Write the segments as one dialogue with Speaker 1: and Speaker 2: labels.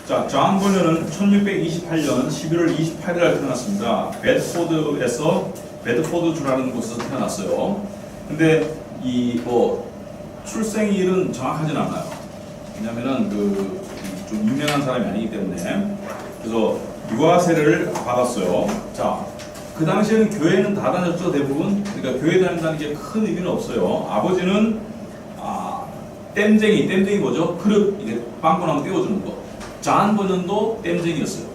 Speaker 1: 자, 존 버녀는 1628년 11월 28일 날 태어났습니다. 베드포드주라는 곳에서 태어났어요. 근데 이 출생일은 정확하진 않아요. 왜냐면은 좀 유명한 사람이 아니기 때문에. 그래서 유아세를 받았어요. 자, 그 당시에는 교회는 다 다녔죠, 대부분. 그러니까 교회 다닌다는 게 큰 의미는 없어요. 아버지는 땜쟁이 뭐죠? 그릇 이게 빵꾸나면 떼어주는 거. 존 버년도 땜쟁이였어요.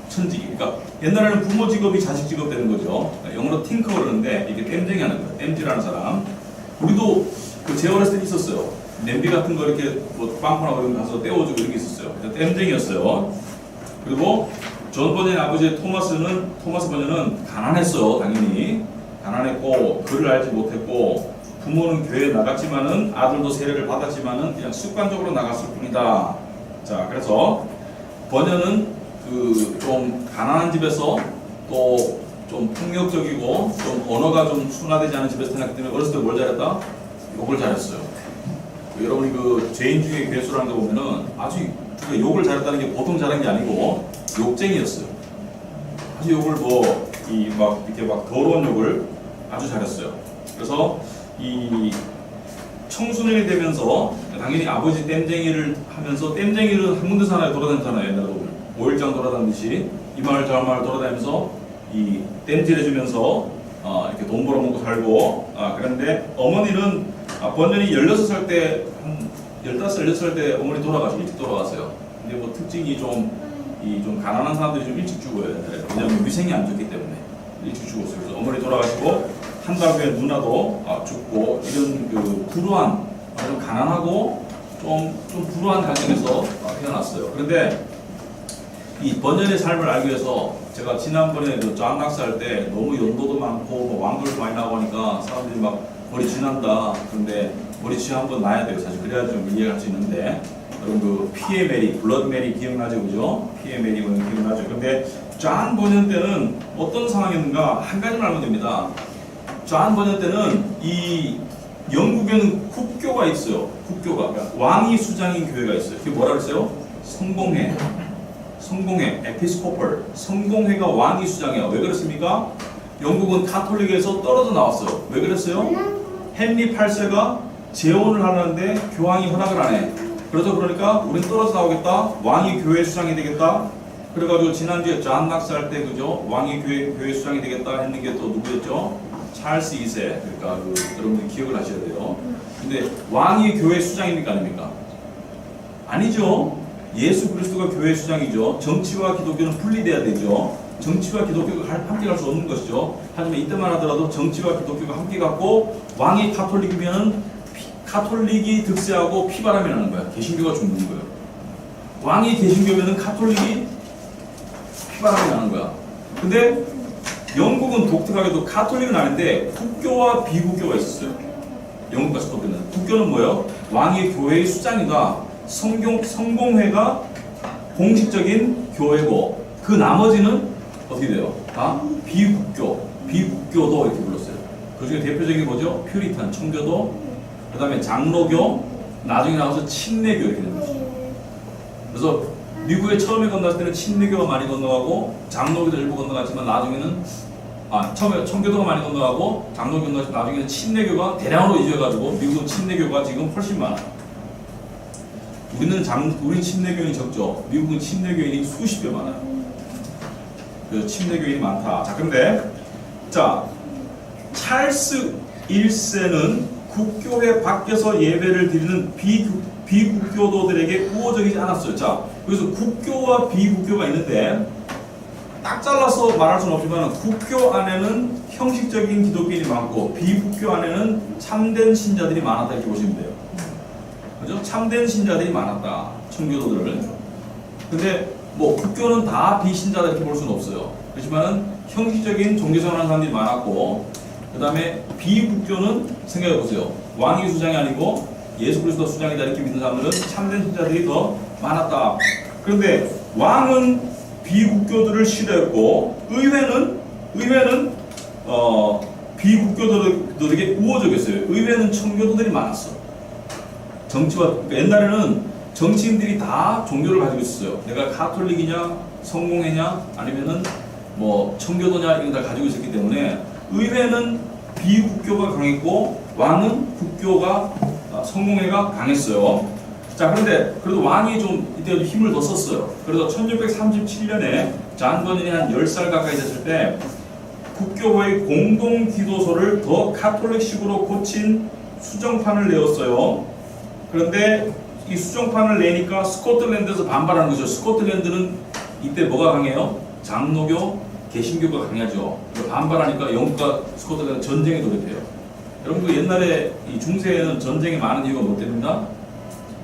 Speaker 1: 천직이. 그러니까 옛날에는 부모 직업이 자식 직업 되는 거죠. 영어로 팅커 그러는데 이게 땜쟁이 하는 거예요. 땜질하는 사람. 우리도 제 어렸을 때 있었어요. 냄비 같은 거 이렇게 빵꾸나고 이런 거 가서 떼어주고 이런 게 있었어요. 땜쟁이였어요. 그리고 존 버년의 아버지 토마스 버년은 가난했어요. 당연히 가난했고 글을 알지 못했고 부모는 교회에 나갔지만은 아들도 세례를 받았지만은 그냥 습관적으로 나갔을 뿐이다. 자, 그래서 버년은 좀 가난한 집에서 또 좀 폭력적이고 좀 언어가 좀 순화되지 않은 집에서 태어났기 때문에 어렸을 때 뭘 잘했다? 욕을 잘했어요. 여러분이 죄인 중에 괴수라는 거 보면은 아주 욕을 잘했다는 게 보통 잘한 게 아니고 욕쟁이였어요. 아주 욕을 이렇게 더러운 욕을 아주 잘했어요. 그래서 이 청소년이 되면서 당연히 아버지 땜쟁이를 하면서 땜쟁이를 한 군데서 하나에 돌아다니잖아요. 옛날에 오일장 돌아다니듯이 이 마을 저 마을 돌아다니면서 이 땜질해주면서 이렇게 돈 벌어먹고 살고 그런데 어머니는 버년이 16살 때 한 15살, 16살 때 어머니 일찍 돌아가세요. 근데 특징이 좀 가난한 사람들이 좀 일찍 죽어요. 왜냐하면 위생이 안 좋기 때문에 일찍 죽었어요. 그래서 어머니 돌아가시고 한 달 후에 누나도 죽고 이런 불우한 좀 가난하고 좀 불우한 가정에서 태어났어요. 그런데 이 버년의 삶을 알기 위해서 제가 지난번에 존 낙사 할 때 너무 연도도 많고 왕돌도 많이 나고 하니까 사람들이 막 머리 쥐난다. 그런데 머리 쥐 한번 놔야 돼요. 사실 그래야 좀 이해할 수 있는데 여러분 피의 메리, 블러드 메리 기억나죠, 그죠? 피의 메리 기억나죠. 그런데 존 버년 때는 어떤 상황이었는가 한 가지만 알면 됩니다. 존 버년 때는 이 영국에는 국교가 있어요. 국교가 그러니까 왕이 수장인 교회가 있어요. 그게 뭐라 그랬어요? 성공회, 에피스코펄, 성공회가 왕이 수장이에요. 왜 그랬습니까? 영국은 카톨릭에서 떨어져 나왔어요. 왜 그랬어요? 헨리 8세가 재혼을 하는데 교황이 허락을 안 해. 그러니까 우린 떨어져 나오겠다. 왕이 교회 수장이 되겠다. 그래가지고 지난주에 존 낙사할 때 그죠? 왕이 교회 수장이 되겠다 했는 게 또 누구였죠? 찰스 2세. 그러니까 여러분들이 기억을 하셔야 돼요. 근데 왕이 교회 수장입니까 아닙니까? 아니죠. 예수 그리스도가 교회 수장이죠. 정치와 기독교는 분리돼야 되죠. 정치와 기독교가 함께 갈 수 없는 것이죠. 하지만 이때만 하더라도 정치와 기독교가 함께 갔고 왕이 카톨릭이면 카톨릭이 득세하고 피바람이 나는 거야. 개신교가 죽는 거예요. 왕이 개신교면은 카톨릭이 피바람이 나는 거야. 근데 영국은 독특하게도 카톨릭은 아닌데 국교와 비국교가 있었어요. 영국과 스코틀랜드. 국교는 뭐예요? 왕이 교회의 수장이다. 성공회가 공식적인 교회고 그 나머지는 어떻게 돼요? 다 비국교도 이렇게 불렀어요. 그 중에 대표적인 뭐죠? 퓨리탄, 청교도, 그 다음에 장로교, 나중에 나와서 친례교 이렇게 된 거죠. 그래서 미국에 처음에 건너갔을 때는 친례교가 많이 건너가고 장로교도 일부 건너갔지만 나중에는 처음에 청교도가 많이 건너가고 장로교 건너가서 나중에는 친례교가 대량으로 이주해가지고 미국은 친례교가 지금 훨씬 많아요. 우리는 침례교인이 적죠. 미국은 침례교인이 수십 배 많아요. 그래서 침례교인이 많다. 자, 그런데 찰스 1세는 국교회 밖에서 예배를 드리는 비국교도들에게 우호적이지 않았어요. 자, 그래서 국교와 비국교가 있는데 딱 잘라서 말할 수는 없지만 국교 안에는 형식적인 기독교인이 많고 비국교 안에는 참된 신자들이 많았다 이렇게 보시면 돼요. 그죠? 참된 신자들이 많았다. 청교도들. 근데 국교는 다 비신자다 이렇게 볼 수는 없어요. 그렇지만은 형식적인 종교생활하는 사람들이 많았고, 그 다음에 비국교는 생각해 보세요. 왕이 수장이 아니고 예수 그리스도 수장이다 이렇게 믿는 사람들은 참된 신자들이 더 많았다. 그런데 왕은 비국교들을 싫어했고, 의회는 비국교도들에게 우호적이었어요. 의회는 청교도들이 많았어. 그러니까 옛날에는 정치인들이 다 종교를 가지고 있었어요. 내가 가톨릭이냐, 성공회냐, 아니면은 뭐 청교도냐 이런 다 가지고 있었기 때문에 의회는 비국교가 강했고 왕은 국교가 성공회가 강했어요. 자, 그런데 그래도 왕이 좀 이때 힘을 더 썼어요. 그래서 1637년에 잔 버년이 한 10살 가까이 됐을 때 국교회의 공동 기도소를 더 카톨릭식으로 고친 수정판을 내었어요. 그런데 이 수정판을 내니까 스코틀랜드에서 반발하는 거죠. 스코틀랜드는 이때 뭐가 강해요? 장로교, 개신교가 강하죠. 반발하니까 영국과 스코틀랜드 전쟁에 돌입해요. 여러분 그 옛날에 이 중세에는 전쟁이 많은 이유가 뭐 때문이다?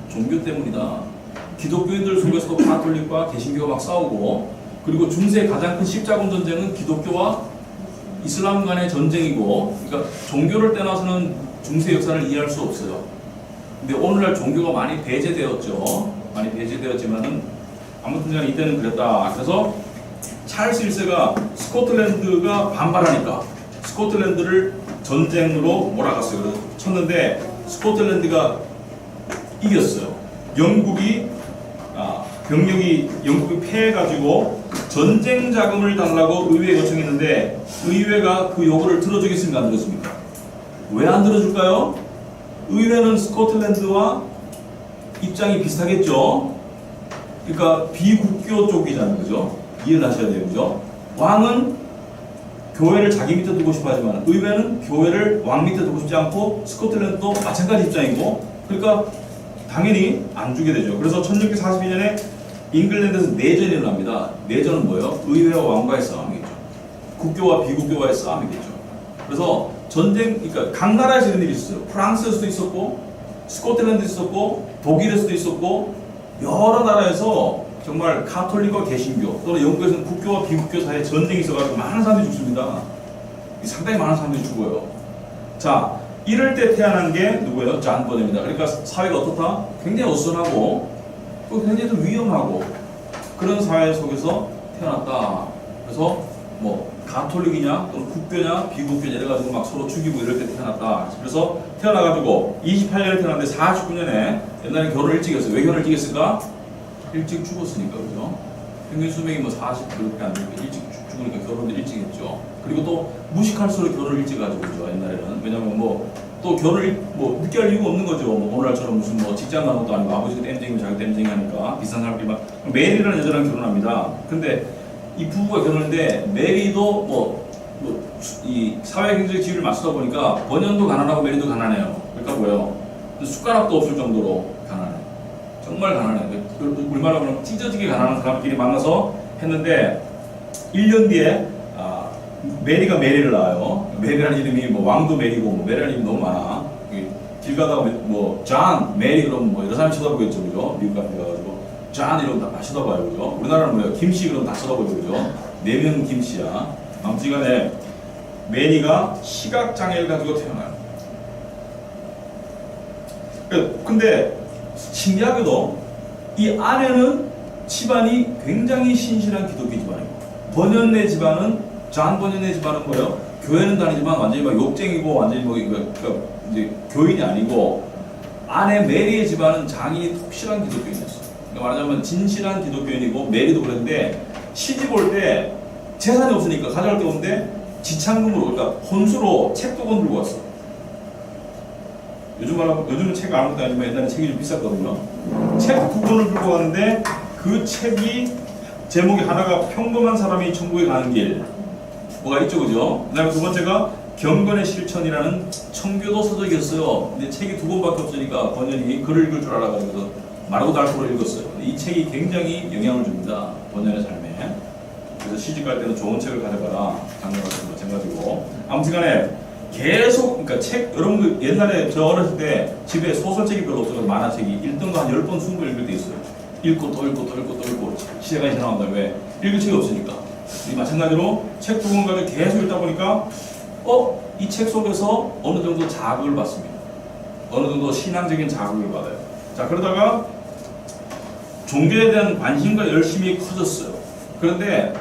Speaker 1: 종교 때문이다. 기독교인들 속에서도 가톨릭과 개신교가 막 싸우고, 그리고 중세의 가장 큰 십자군 전쟁은 기독교와 이슬람 간의 전쟁이고, 그러니까 종교를 떠나서는 중세 역사를 이해할 수 없어요. 근데 오늘날 종교가 많이 배제되었죠. 많이 배제되었지만은 아무튼 간에 이때는 그랬다. 그래서 찰스 1세가 스코틀랜드가 반발하니까 스코틀랜드를 전쟁으로 몰아갔어요. 그래서 쳤는데 스코틀랜드가 이겼어요. 영국이 영국이 패해가지고 전쟁 자금을 달라고 의회에 요청했는데 의회가 그 요구를 들어주겠습니까? 안 들었습니까? 왜 안 들어줄까요? 의회는 스코틀랜드와 입장이 비슷하겠죠. 그러니까 비국교 쪽이잖아요, 그죠? 이해를 하셔야 돼요, 그죠? 왕은 교회를 자기 밑에 두고 싶어 하지만 의회는 교회를 왕 밑에 두고 싶지 않고 스코틀랜드도 마찬가지 입장이고, 그러니까 당연히 안 주게 되죠. 그래서 1642년에 잉글랜드에서 내전이 일어납니다. 내전은 뭐예요? 의회와 왕과의 싸움이겠죠. 국교와 비국교와의 싸움이겠죠. 그래서 전쟁, 그러니까 각 나라에서 이런 일이 있었어요. 프랑스에서도 있었고, 스코틀랜드에도 있었고, 독일에서도 있었고, 여러 나라에서 정말 가톨릭과 개신교, 또는 영국에서는 국교와 비국교 사이에 전쟁이 있어가지고 많은 사람들이 죽습니다. 상당히 많은 사람들이 죽어요. 자, 이럴 때 태어난 게 누구예요? 잔 버년입니다. 그러니까 사회가 어떻다? 굉장히 어수선하고 또 굉장히 좀 위험하고 그런 사회 속에서 태어났다. 그래서 뭐 가톨릭이냐 또는 국교냐 비국교냐 이래가지고 막 서로 죽이고 이럴 때 태어났다. 그래서 태어나가지고 28년에 태어났는데 49년에 옛날에 결혼을 일찍 했어요. 왜 결혼을 일찍 했을까? 일찍 죽었으니까, 그죠? 평균 수명이 뭐 40 그렇게 안 되니까 일찍 죽으니까 결혼을 일찍 했죠. 그리고 또 무식할수록 결혼을 일찍 가지고 그죠, 옛날에는. 왜냐면 뭐 또 결혼을 뭐 늦게 할 이유가 없는 거죠. 뭐 오늘날처럼 무슨 뭐 직장 가는 것도 아니고 아버지가 땜쟁이면 자기 땜쟁이 하니까 비싼 사람들이 막 메리라는 여자랑 결혼합니다. 근데 이 부부가 결혼했는데 메리도 이 사회 경제 지위를 맞추다 보니까 번연도 가난하고 메리도 가난해요. 그러니까 뭐예요? 숟가락도 없을 정도로 가난해. 정말 가난해. 우리말로 하면 찢어지게 가난한 사람끼리 만나서 했는데 1년 뒤에 메리가 메리를 낳아요. 메리라는 이름이 뭐 왕도 메리고 뭐 메리라는 이름이 너무 많아. 길 가다가 뭐 잔, 메리 그러면 뭐 여러 사람이 쳐다보겠죠, 그죠? 미국 같은 데 가가지고 잔 이러면 다 쳐다봐요, 그죠? 우리나라는 뭐예요? 김씨 그러면 다 쳐다보죠, 그죠? 4명 김씨야. 아무튼간에 메리가 시각장애를 가지고 태어나요. 근데 신기하게도 이 아내는 집안이 굉장히 신실한 기독교 집안이고 버년네 집안은 잔 버년네 집안은 뭐예요? 교회는 다니지만 완전히 막 욕쟁이고 완전히 뭐 이제 교인이 아니고 아내 메리의 집안은 장인이 독실한 기독교인이었어요. 그러니까 말하자면 진실한 기독교인이고 메리도 그랬는데 시집 올 때 재산이 없으니까 가져갈 게 없는데 지참금으로 그러니까 혼수로 책 두 권 들고 왔어. 요즘은 책 아무것도 아니지만 옛날에 책이 좀 비쌌거든요. 책 두 권을 들고 왔는데 그 책이 제목이 하나가 평범한 사람이 천국에 가는 길 뭐가 있죠, 그죠? 그다음에 두 번째가 경건의 실천이라는 청교도 서적이었어요. 근데 책이 두 권밖에 없으니까 번연이 글을 읽을 줄 알아가지고 말하고 닳고를 읽었어요. 이 책이 굉장히 영향을 줍니다. 번연의 삶에. 그래서 시집 갈 때는 좋은 책을 가져가라. 장면 같은 거 마찬가지고. 아무튼간에 계속 그러니까 책 여러분 옛날에 저 어렸을 때 집에 소설책이 별로 없어서 만화책이 1등도 한 10번 20번 읽을 때 있어요. 읽고 또 읽고 또 읽고 또 읽고 시간이 지나간다. 왜? 읽을 책이 없으니까. 이 마찬가지로 책 두 권 가지고 계속 읽다 보니까 이 책 속에서 어느 정도 자극을 받습니다. 어느 정도 신앙적인 자극을 받아요. 자, 그러다가 종교에 대한 관심과 열심이 커졌어요. 그런데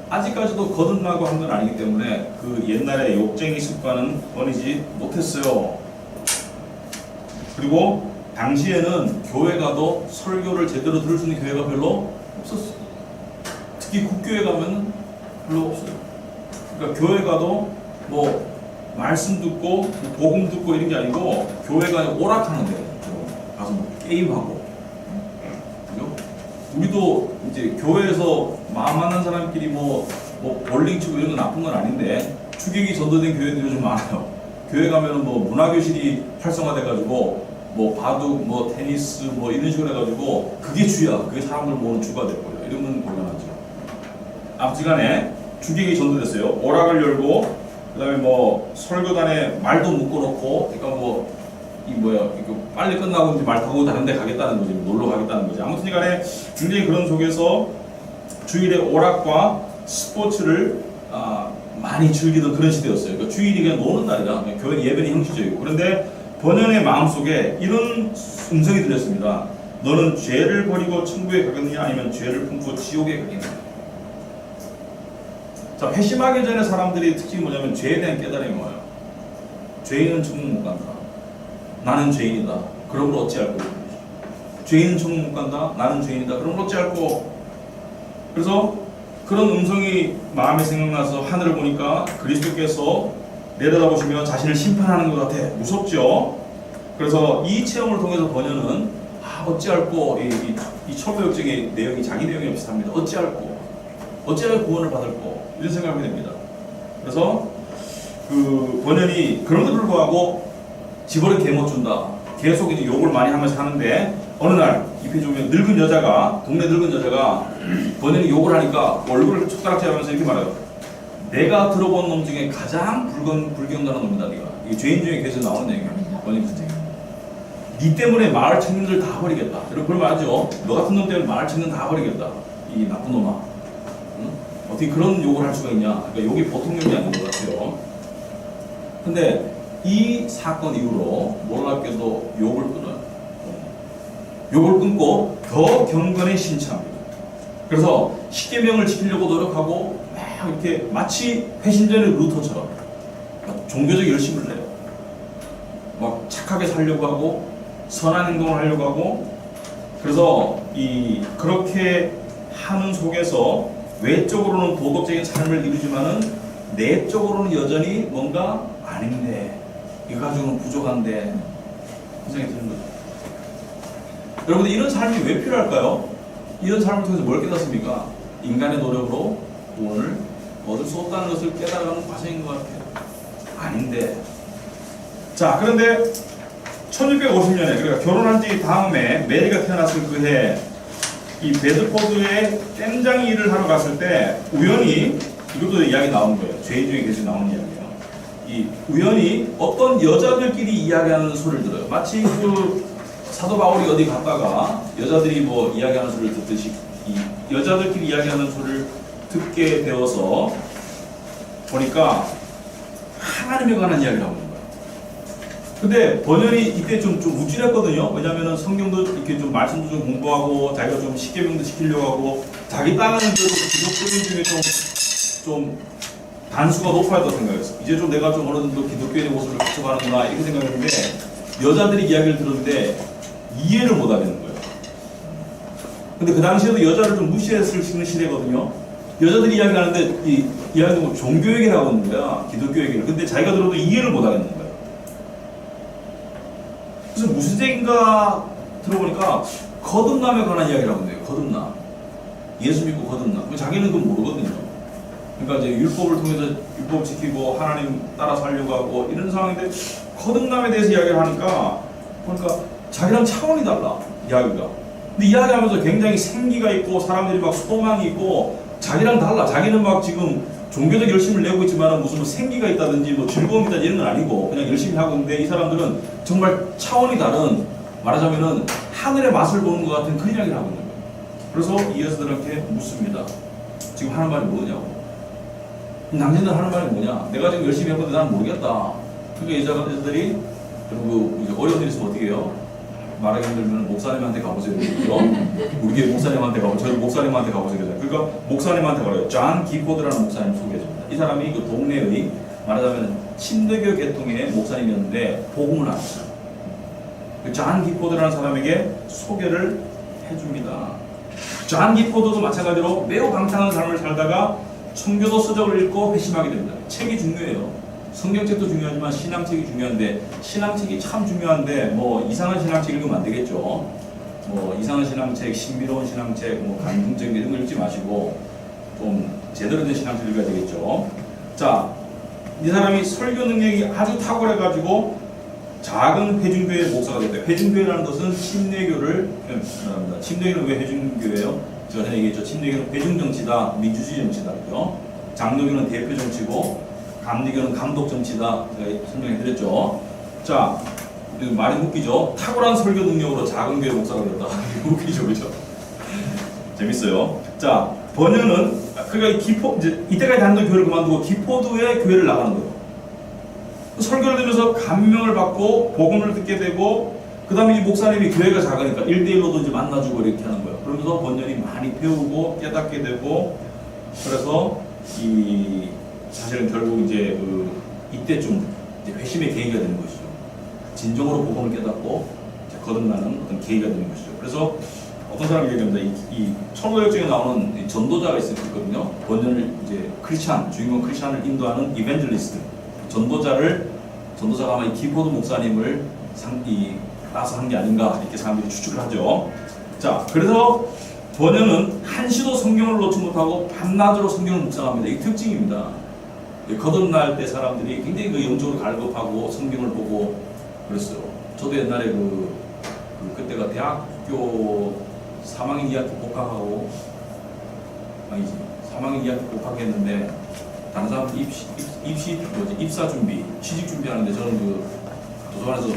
Speaker 1: 아직까지도 거듭나고 한 건 아니기 때문에 그 옛날의 욕쟁이 습관은 버리지 못했어요. 그리고 당시에는 교회 가도 설교를 제대로 들을 수 있는 교회가 별로 없었어요. 특히 국교회 가면 별로 없어요. 그러니까 교회 가도 뭐 말씀 듣고 뭐 복음 듣고 이런 게 아니고 교회가 오락하는 데 가서 뭐 게임하고, 그죠? 우리도 이제 교회에서 마음 맞는 사람끼리 뭐 볼링 치고 이런 건 나쁜 건 아닌데 추격이 전도된 교회들이 요즘 많아요. 교회 가면은 뭐 문화교실이 활성화돼가지고 뭐 바둑, 뭐 테니스, 뭐 이런 식으로 해가지고 그게 주야. 그게 사람들 모으는 주가 돼버려. 이러면 곤란하죠. 아무튼간에 주객이 전도됐어요. 오락을 열고 그다음에 뭐 설교단에 말도 묶어놓고, 그러니까 뭐 이 뭐야 이거 빨리 끝나고 이제 말 타고 다른 데 가겠다는 거지, 놀러 가겠다는 거지. 아무튼간에 굉장히 그런 속에서 주일에 오락과 스포츠를 많이 즐기던 그런 시대였어요. 그러니까 주일이 그냥 노는 날이라 교회 예배는 형식적이고. 그런데 번연의 마음속에 이런 음성이 들렸습니다. 너는 죄를 버리고 천국에 가겠느냐 아니면 죄를 품고 지옥에 가겠느냐. 자, 회심하기 전에 사람들이 특징이 뭐냐면 죄에 대한 깨달음이 뭐예요? 죄인은 천국 못 간다. 나는 죄인이다. 그러므로 어찌할꼬. 죄인은 천국 못 간다. 나는 죄인이다. 그러므로 어찌할꼬. 그래서 그런 음성이 마음에 생각나서 하늘을 보니까 그리스도께서 내려다보시며 자신을 심판하는 것 같아. 무섭죠? 그래서 이 체험을 통해서 번연은 어찌할꼬, 이 철로역적의 내용이 자기 내용이 비슷합니다. 어찌할꼬, 어찌하여 구원을 받을꼬, 이런 생각을 하게 됩니다. 그래서 그 번연이 그런데도 불구하고 집어를 개 못 준다. 계속 이제 욕을 많이 하면서 하는데 어느 날 이 페이지 보면 늙은 여자가, 동네 늙은 여자가 번연이 욕을 하니까 얼굴을 숟가락질하면서 이렇게 말해요. 내가 들어본 놈 중에 가장 불경단한 놈이다. 네가 이게 죄인 중에 계속 나오는 얘기야. 번연이 그때 니 때문에 마을 청년들 다 버리겠다. 이런 걸 말하죠. 너 같은 놈 때문에 마을 청년 다 버리겠다. 이 나쁜 놈아. 응? 어떻게 그런 욕을 할 수가 있냐. 그러니까 욕이 보통 욕이 아닌 것 같아요. 근데 이 사건 이후로 놀랍게도 욕을 끊어요. 욕을 끊고 더 경건에 신청합니다. 그래서 십계명을 지키려고 노력하고 막 이렇게 마치 회심전의 루터처럼 종교적 열심을 내요. 막 착하게 살려고 하고 선한 행동을 하려고 하고. 그래서 그렇게 하는 속에서 외적으로는 도덕적인 삶을 이루지만은 내적으로는 여전히 뭔가 아닌데, 이거 가지고는 부족한데 생각이 드는 거죠. 여러분들 이런 삶이 왜 필요할까요? 이런 삶을 통해서 뭘 깨닫습니까? 인간의 노력으로 돈을 얻을 수 없다는 것을 깨달아가는 과정인 것 같아요. 아닌데. 자, 그런데 1650년에 그러니까 결혼한 뒤 다음에 메리가 태어났을 그해 이 베드포드에 땜장이 일을 하러 갔을 때 우연히, 이것도 이야기 나온 거예요. 죄인 중에 계속 나오는 이야기예요. 이 우연히 어떤 여자들끼리 이야기하는 소리를 들어요. 마치 그 사도 바울이 어디 갔다가 여자들이 뭐 이야기하는 소리를 듣듯이 이 여자들끼리 이야기하는 소리를 듣게 되어서 보니까 하나님에 관한 이야기를 하고 있는 거예요. 근데 번연이 이때 좀 우쭐했거든요. 왜냐면은 성경도 이렇게 좀 말씀도 좀 공부하고 자기가 좀 십계명도 지키려고 하고 자기 딴에는 그래도 기독교인 중에 좀 단수가 높아야 한다고 생각했어. 이제 좀 내가 좀 어느 정도 기독교인의 모습을 갖춰가는구나 이렇게 생각했는데 여자들이 이야기를 들었는데 이해를 못 하겠는 거예요. 근데 그 당시에도 여자를 좀 무시했을 시대거든요. 여자들이 이야기하는데 이 이야기는 뭐 종교 얘기를 하고 있는 거야. 기독교 얘기를. 근데 자기가 들어도 이해를 못 하겠는 거예요. 그래서 무슨 얘기인가 들어보니까 거듭남에 관한 이야기를 하고 있는 거예요. 거듭남. 예수 믿고 거듭남. 자기는 그건 모르거든요. 그러니까 이제 율법을 통해서 율법 지키고 하나님 따라 살려고 하고 이런 상황인데 거듭남에 대해서 이야기를 하니까 보니까 자기랑 차원이 달라, 이야기가. 근데 이야기하면서 굉장히 생기가 있고 사람들이 막 소망이 있고 자기랑 달라. 자기는 막 지금 종교적 열심을 내고 있지만 무슨 생기가 있다든지 뭐 즐거움이 있다 이런 건 아니고 그냥 열심히 하고 있는데 이 사람들은 정말 차원이 다른, 말하자면은 하늘의 맛을 보는 것 같은 그 이야기를 하고 있는 거예요. 그래서 이 여자들한테 묻습니다. 지금 하는 말이 뭐냐고. 당신들 하는 말이 뭐냐? 내가 지금 열심히 해봤는데 나는 모르겠다. 그러니까 여자들이, 그리고 이제 어려운 일 있으면 어떻게 해요? 말하기 힘들면 목사님한테 가보세요. 그죠? 우리 교회 목사님한테 가보세요. 저희 목사님한테 가보세요. 그러니까 목사님한테 가요. 존 기포드라는 목사님 소개해줍니다. 이 사람이 그 동네의 말하자면 침대교 계통의 목사님이었는데 복음을 안 했어요. 존 기포드라는 사람에게 소개를 해줍니다. 존 기포드도 마찬가지로 매우 방탕한 삶을 살다가 청교도 서적을 읽고 회심하게 됩니다. 책이 중요해요. 성경책도 중요하지만 신앙책이 중요한데, 신앙책이 참 중요한데 뭐 이상한 신앙책 읽으면 안 되겠죠. 뭐 이상한 신앙책, 신비로운 신앙책, 뭐 감동적인 이런 거 읽지 마시고 좀 제대로 된 신앙책 읽어야 되겠죠. 자, 이 사람이 설교 능력이 아주 탁월해가지고 작은 회중교회 목사가 됐대요. 회중교회라는 것은 침례교를 말합니다. 침례교는 왜 회중교회예요? 제가 전에 얘기했죠. 침례교는 회중정치다, 민주주의 정치다. 그죠? 장로교는 대표 정치고, 감리교는 감독 정치다. 제가 설명해드렸죠. 자, 말이 웃기죠? 탁월한 설교 능력으로 작은 교회 목사가 됐다. 웃기죠, 그죠? 재밌어요. 자, 번연은 그러니까 이제 이때까지 다니던 교회를 그만두고 기포드의 교회를 나가는 거예요. 설교를 들으면서 감명을 받고 복음을 듣게 되고, 그 다음에 이 목사님이 교회가 작으니까 1대1로도 이제 만나주고 이렇게 하는 거예요. 그러면서 번연이 많이 배우고 깨닫게 되고, 그래서 사실은 결국 이제 이때쯤 이제 회심의 계기가 되는 것이죠. 진정으로 복음을 깨닫고 거듭나는 어떤 계기가 되는 것이죠. 그래서 어떤 사람이 얘기합니다. 이 천도역정에 나오는 전도자가 있거든요. 번연을 이제 주인공 크리스찬을 인도하는 이벤젤리스트. 전도자가 아마 이 기포드 목사님을 따서 한 게 아닌가 이렇게 사람들이 추측을 하죠. 자, 그래서 번연은 한시도 성경을 놓지 못하고 밤낮으로 성경을 묵상합니다. 이게 특징입니다. 거듭날 때 사람들이 굉장히 영적으로 갈급하고 성경을 보고 그랬어요. 저도 옛날에 그때가 대학교 3학년 2학기 복학하고, 아니지, 3학년 2학기 복학했는데 다른 사람들 입사 준비, 취직 준비하는데 저는 도서관에서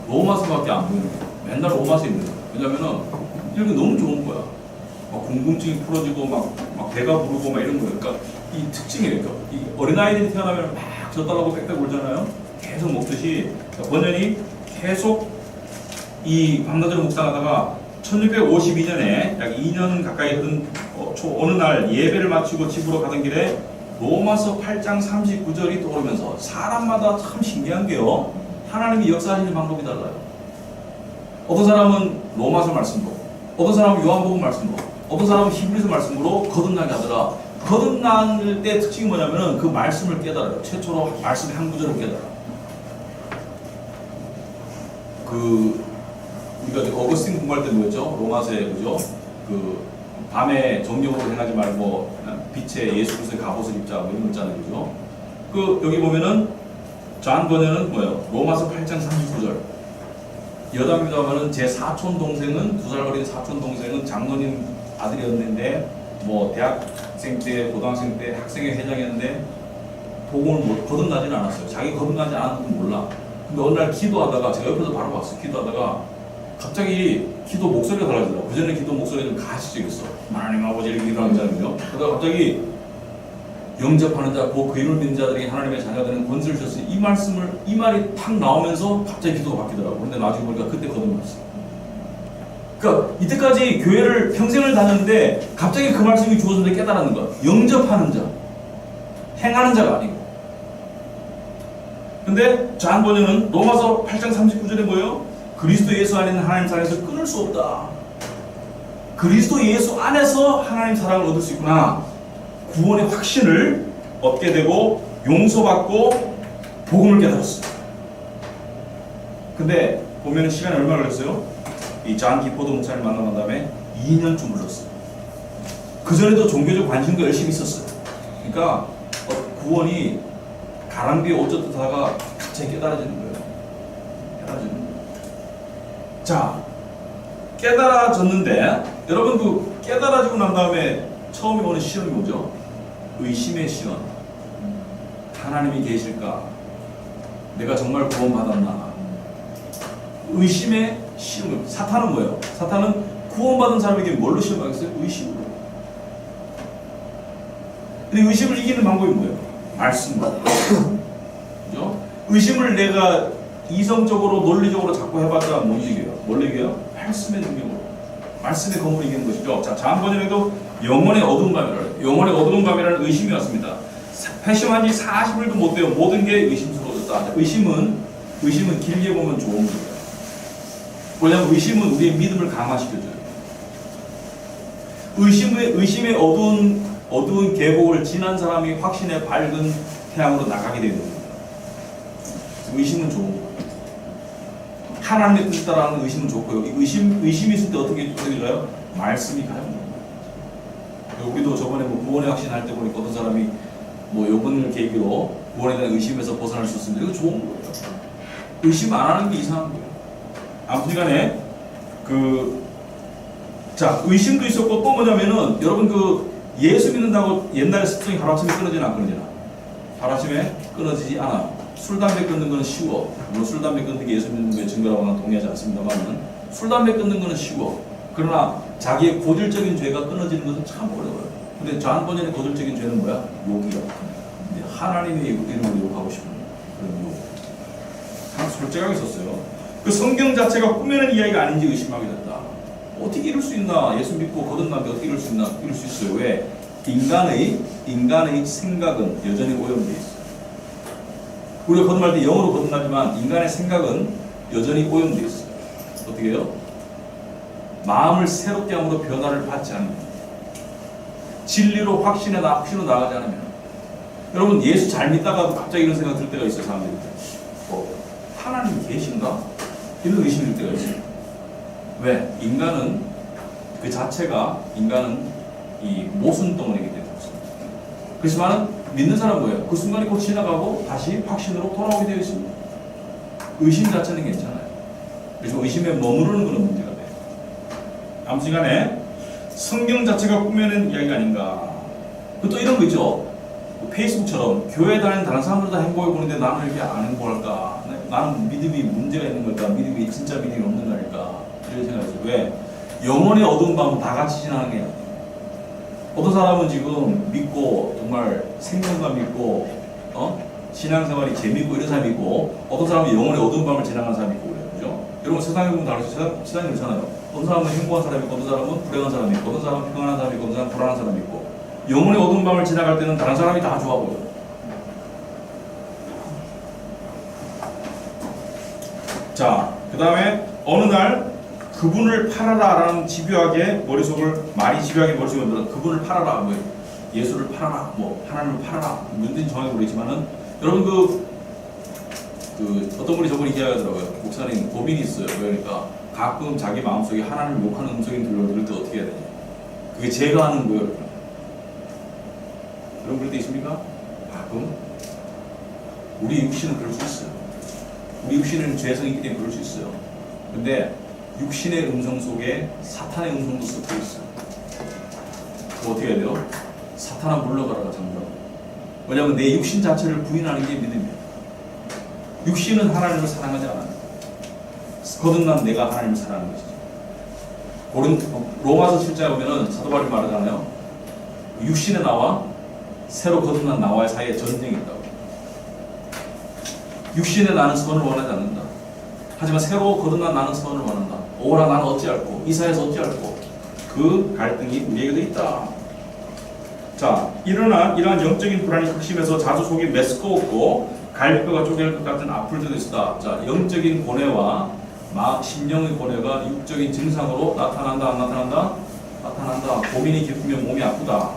Speaker 1: 로마서밖에 안 보이는 거예요. 맨날 로마서 읽는 거예요. 왜냐면은 이런 게 너무 좋은 거야. 막 궁금증이 풀어지고 막 배가 부르고 막 이런 거예요. 그러니까 이 특징이에요. 그러니까 이 어린아이들이 태어나면 막 젖달라고 빽빽 울잖아요. 계속 먹듯이 번연이 계속 이 밤낮으로 묵상하다가 1652년에 약 2년 가까이 흐른 어느 날 예배를 마치고 집으로 가던 길에 로마서 8장 39절이 떠오르면서, 사람마다 참 신기한 게요, 하나님이 역사하시는 방법이 달라요. 어떤 사람은 로마서 말씀으로, 어떤 사람은 요한복음 말씀으로, 어떤 사람은 히브리서 말씀으로 거듭나게 하더라. 거듭날 때 특징이 뭐냐면은 그 말씀을 깨달아요. 최초로 말씀의 한 구절을 깨달아. 우리가 어거스틴 공부할 때 뭐였죠? 로마서에, 그죠? 밤에 정령으로 행하지 말고 빛에 예수 그리스도의 갑옷을 입자, 뭐 이런 거 있잖아요, 그죠? 여기 보면은 존 번연은 뭐예요? 로마서 8장 39절. 여담입니다만은 제 사촌 동생은, 2살 어린 사촌 동생은 장로님 아들이었는데, 뭐 대학생 때, 고등학생 때 학생회 회장이었는데 복음을 거듭나지는 않았어요. 자기 거듭나지 않았는지 몰라. 근데 어느 날 기도하다가, 제가 옆에서 바로 봤어요. 기도하다가 갑자기 기도 목소리가 달라지더라고요. 그전에 기도 목소리가 좀 가시적이었어. 하나님 아버지 이렇게 기도하잖아요. 그러다가 갑자기 영접하는 자, 그 이름을 믿는 자들이 하나님의 자녀가 되는 권세를 주셨으니, 이 말이 탁 나오면서 갑자기 기도가 바뀌더라고요. 근데 나중에 보니까 그때 거듭났어요. 그러니까 이때까지 교회를 평생을 다녔는데 갑자기 그 말씀이 주어졌는데 깨달았는 거야. 영접하는 자, 행하는 자가 아니고. 근데 존 번연은 로마서 8장 39절에 뭐예요? 그리스도 예수 안에 있는 하나님 사랑에서 끊을 수 없다. 그리스도 예수 안에서 하나님 사랑을 얻을 수 있구나. 구원의 확신을 얻게 되고 용서받고 복음을 깨달았어요. 근데 보면 시간이 얼마 걸렸어요? 이 존 기포드 목사님 만나고 난 다음에 2년쯤 흘렀어요. 그 전에도 종교적 관심도 열심히 있었어요. 그러니까 구원이 가랑비에 옷 젖듯 하다가 갑자기 깨달아지는 거예요. 깨달아지는 거예요. 자, 깨달아졌는데, 여러분 깨달아지고 난 다음에 처음에 오는 시험이 뭐죠? 의심의 시험. 하나님이 계실까? 내가 정말 구원받았나? 의심의 시험. 사탄은 뭐예요? 사탄은 구원받은 사람에게 뭘로 시험하겠어요? 의심으로. 근데 의심을 이기는 방법이 뭐예요? 말씀으로. 그죠? 의심을 내가 이성적으로 논리적으로 자꾸 해봤자 못 이겨요. 뭘 이겨요? 말씀의 능력으로. 말씀의 검으로 이기는 것이죠. 자, 존 번연에도 영혼의 어두운 밤이라는, 영혼의 어두운 밤이라는 의심이 왔습니다. 회심한 지 40일도 못 돼요. 모든 게 의심스러워졌다. 의심은 길게 보면 좋은 거예요. 왜냐하면 의심은 우리의 믿음을 강화시켜줘요. 의심의 어두운 계곡을 지난 사람이 확신의 밝은 태양으로 나가게 되는 겁니다. 의심은 좋은 거예요. 하나님의 뜻에 따라하는 의심은 좋고요. 의심이 있을 때 어떻게 될까요? 말씀이 가요. 우리도 저번에 구원의 확신할 때 보니까 어떤 사람이 요번을 계기로 구원에 대한 의심에서 벗어날 수 있습니다. 이거 좋은 거예요. 의심 안 하는 게 이상한 거예요. 아무튼 간에 자, 의심도 있었고 또 뭐냐면은 여러분 예수 믿는다고 옛날에 습성이 하루아침에 끊어지나 안 끊어지나? 하루아침에 끊어지지 않아. 술, 담배 끊는 거는 쉬워. 물론 술, 담배 끊는 게 예수 믿는 거에 증거라고 는 동의하지 않습니다만 술, 담배 끊는 거는 쉬워. 그러나 자기의 고질적인 죄가 끊어지는 것은 참 어려워요. 근데 존 번연의 고질적인 죄는 뭐야? 욕이야. 하나님의 이름으로 욕하고 싶은 그런 욕. 참 솔직하게 썼어요. 그 성경 자체가 꾸며낸 이야기가 아닌지 의심하게 됐다. 어떻게 이럴 수 있나? 예수 믿고 거듭난 게 어떻게 이럴 수 있나? 이럴 수 있어요. 왜? 인간의 생각은 여전히 오염되어 있어요. 우리가 거듭날 때 영으로 거듭나지만 인간의 생각은 여전히 오염되어 있어요. 어떻게 해요? 마음을 새롭게 함으로 변화를 받지 않으면, 진리로 확신으로 나가지 않으면, 여러분 예수 잘 믿다가도 갑자기 이런 생각 들 때가 있어요. 사람들이 하나님 계신가? 이런 의심이 들 때가 있어요. 왜? 인간은 이 모순덩어리이기 때문에 그렇습니다. 그렇지만 믿는 사람은 뭐예요? 그 순간이 곧 지나가고 다시 확신으로 돌아오게 되어 있습니다. 의심 자체는 괜찮아요. 그래서 의심에 머무르는 것은 문제가 돼요. 아무튼 간에 성경 자체가 꾸며낸 이야기가 아닌가. 또 이런 거 있죠. 페이스북처럼 교회 다니는 다른 사람들 다 행복해 보는데 나는 이렇게 안 행복할까? 나는 믿음이 문제가 있는 걸까? 믿음이 진짜 믿음이 없는 거니까? 이런 생각이 있어요. 왜? 영혼의 어두운 밤은 다 같이 지나는 게 아니에요. 어떤 사람은 지금 믿고 정말 생명감 있고 신앙생활이 재밌고 이런 사람이 있고, 어떤 사람은 영혼의 어두운 밤을 지나가는 사람이 있고 그래요. 그죠? 여러분 세상에 보면 다르죠. 세상이 그렇잖아요. 어떤 사람은 행복한 사람이 있고, 어떤 사람은 불행한 사람이 있고, 어떤 사람은 평안한 사람이 있고, 어떤 사람은 불안한 사람이 있고, 영혼의 어두운 밤을 지나갈 때는 다른 사람이 다 좋아 보여요. 자, 그 다음에 어느 날 그분을 팔아라라는 말이 집요하게 머릿속에 들어. 그분을 팔아라, 예수를 팔아라, 하나님을 팔아라, 뭔지 정확히 모르겠지만은, 여러분 어떤 분이 저번에 이야기하더라고요. 목사님 고민이 있어요. 그러니까 가끔 자기 마음속에 하나님을 욕하는 음성이 들을 때 어떻게 해야 되냐. 그게 제가 하는 거예요. 여러분 그럴 때 있습니까? 가끔 우리 육신은 그럴 수 있어요. 우리 육신은 죄성이 있기 때문에 그럴 수 있어요. 근데 육신의 음성 속에 사탄의 음성도 섞여 있어요. 어떻게 해야 돼요? 사탄아 물러가라가 정답. 왜냐하면 내 육신 자체를 부인하는 게 믿음이에요. 육신은 하나님을 사랑하지 않아요. 거듭난 내가 하나님을 사랑하는 것이죠. 로마서 7장에 보면은 사도 바울이 말하잖아요. 육신의 나와 새로 거듭난 나와의 사이에 전쟁이 있다고. 육신의 나는 선을 원하지 않는다. 하지만 새로 거듭난 나는 선을 원한다. 오라 나는 어찌할꼬, 이 사회에서 어찌할꼬. 그 갈등이 우리에게도 있다. 자, 이러한 영적인 불안이 극심해서 자주 속이 메스꺼웠고 갈비뼈가 쪼갤 것 같은 아플 때도 있다. 자, 영적인 고뇌와 심령의 고뇌가 육적인 증상으로 나타난다, 안 나타난다? 나타난다. 고민이 깊으면 몸이 아프다.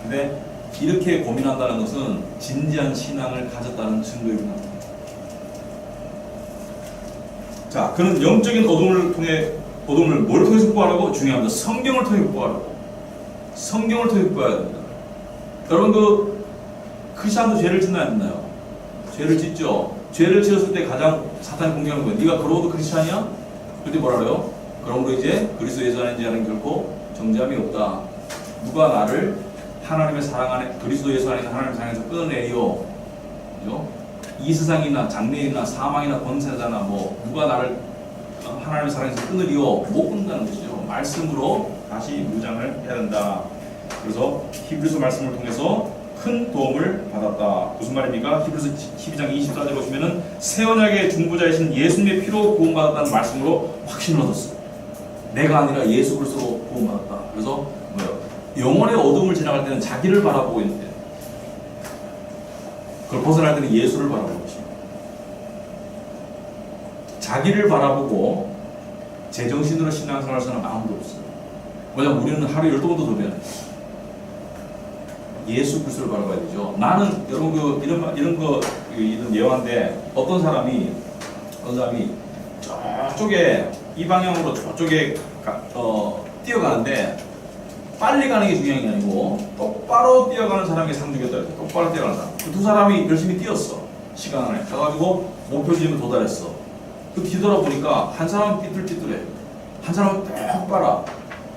Speaker 1: 근데 이렇게 고민한다는 것은 진지한 신앙을 가졌다는 증거입니다. 자, 그는 영적인 어둠을 뭘 통해서 극복하라고? 중요합니다. 성경을 통해 극복하라고. 성경을 통해 극복해야 됩니다. 여러분 크리스찬도 죄를 짓나요, 안 짓나요? 죄를 짓죠. 죄를 지었을 때 가장 사탄이 공격하는 거예요. 네가 그러고도 크리스찬이야? 그때 뭐라 그래요? 그러므로 이제 그리스도 예수 안에 자는 결코 정죄함이 없다. 누가 나를 하나님의 사랑 안에, 그리스도 예수 안에 하나님의 사랑에서 끊어내리오. 그죠? 이 세상이나 장래이나 사망이나 권세자나 누가 나를 하나님의 사랑에서 끊으리오. 못 끊는다는 것이죠. 말씀으로 다시 무장을 해야 된다. 그래서 히브리서 말씀을 통해서 큰 도움을 받았다. 무슨 말입니까? 히브리서 12장 24절에 보시면은 새 언약의 중보자이신 예수님의 피로 구원받았다는 말씀으로 확신을 얻었어요. 내가 아니라 예수 그리스도로 구원받았다. 그래서 영혼의 어둠을 지나갈 때는 자기를 바라보고 있는데, 그걸 벗어날 때는 예수를 바라보는 것입니다. 자기를 바라보고 제정신으로 신앙생활 하는 사람 아무도 없어요. 왜냐면 우리는 하루에 12번도 도변해. 예수 그리스도를 바라봐야 되죠. 나는 여러분 이런 예화인데 어떤 사람이 저쪽에 이 방향으로 저쪽에 뛰어가는데 빨리 가는 게 중요한 게 아니고 똑바로 뛰어가는 사람에게 상 주겠다. 똑바로 뛰어가는 사람. 그 두 사람이 열심히 뛰었어. 시간 안에 가가지고 목표 지점에 도달했어. 그 뒤돌아보니까 한 사람은 삐뚤삐뚤해. 한 사람은 딱 빨아.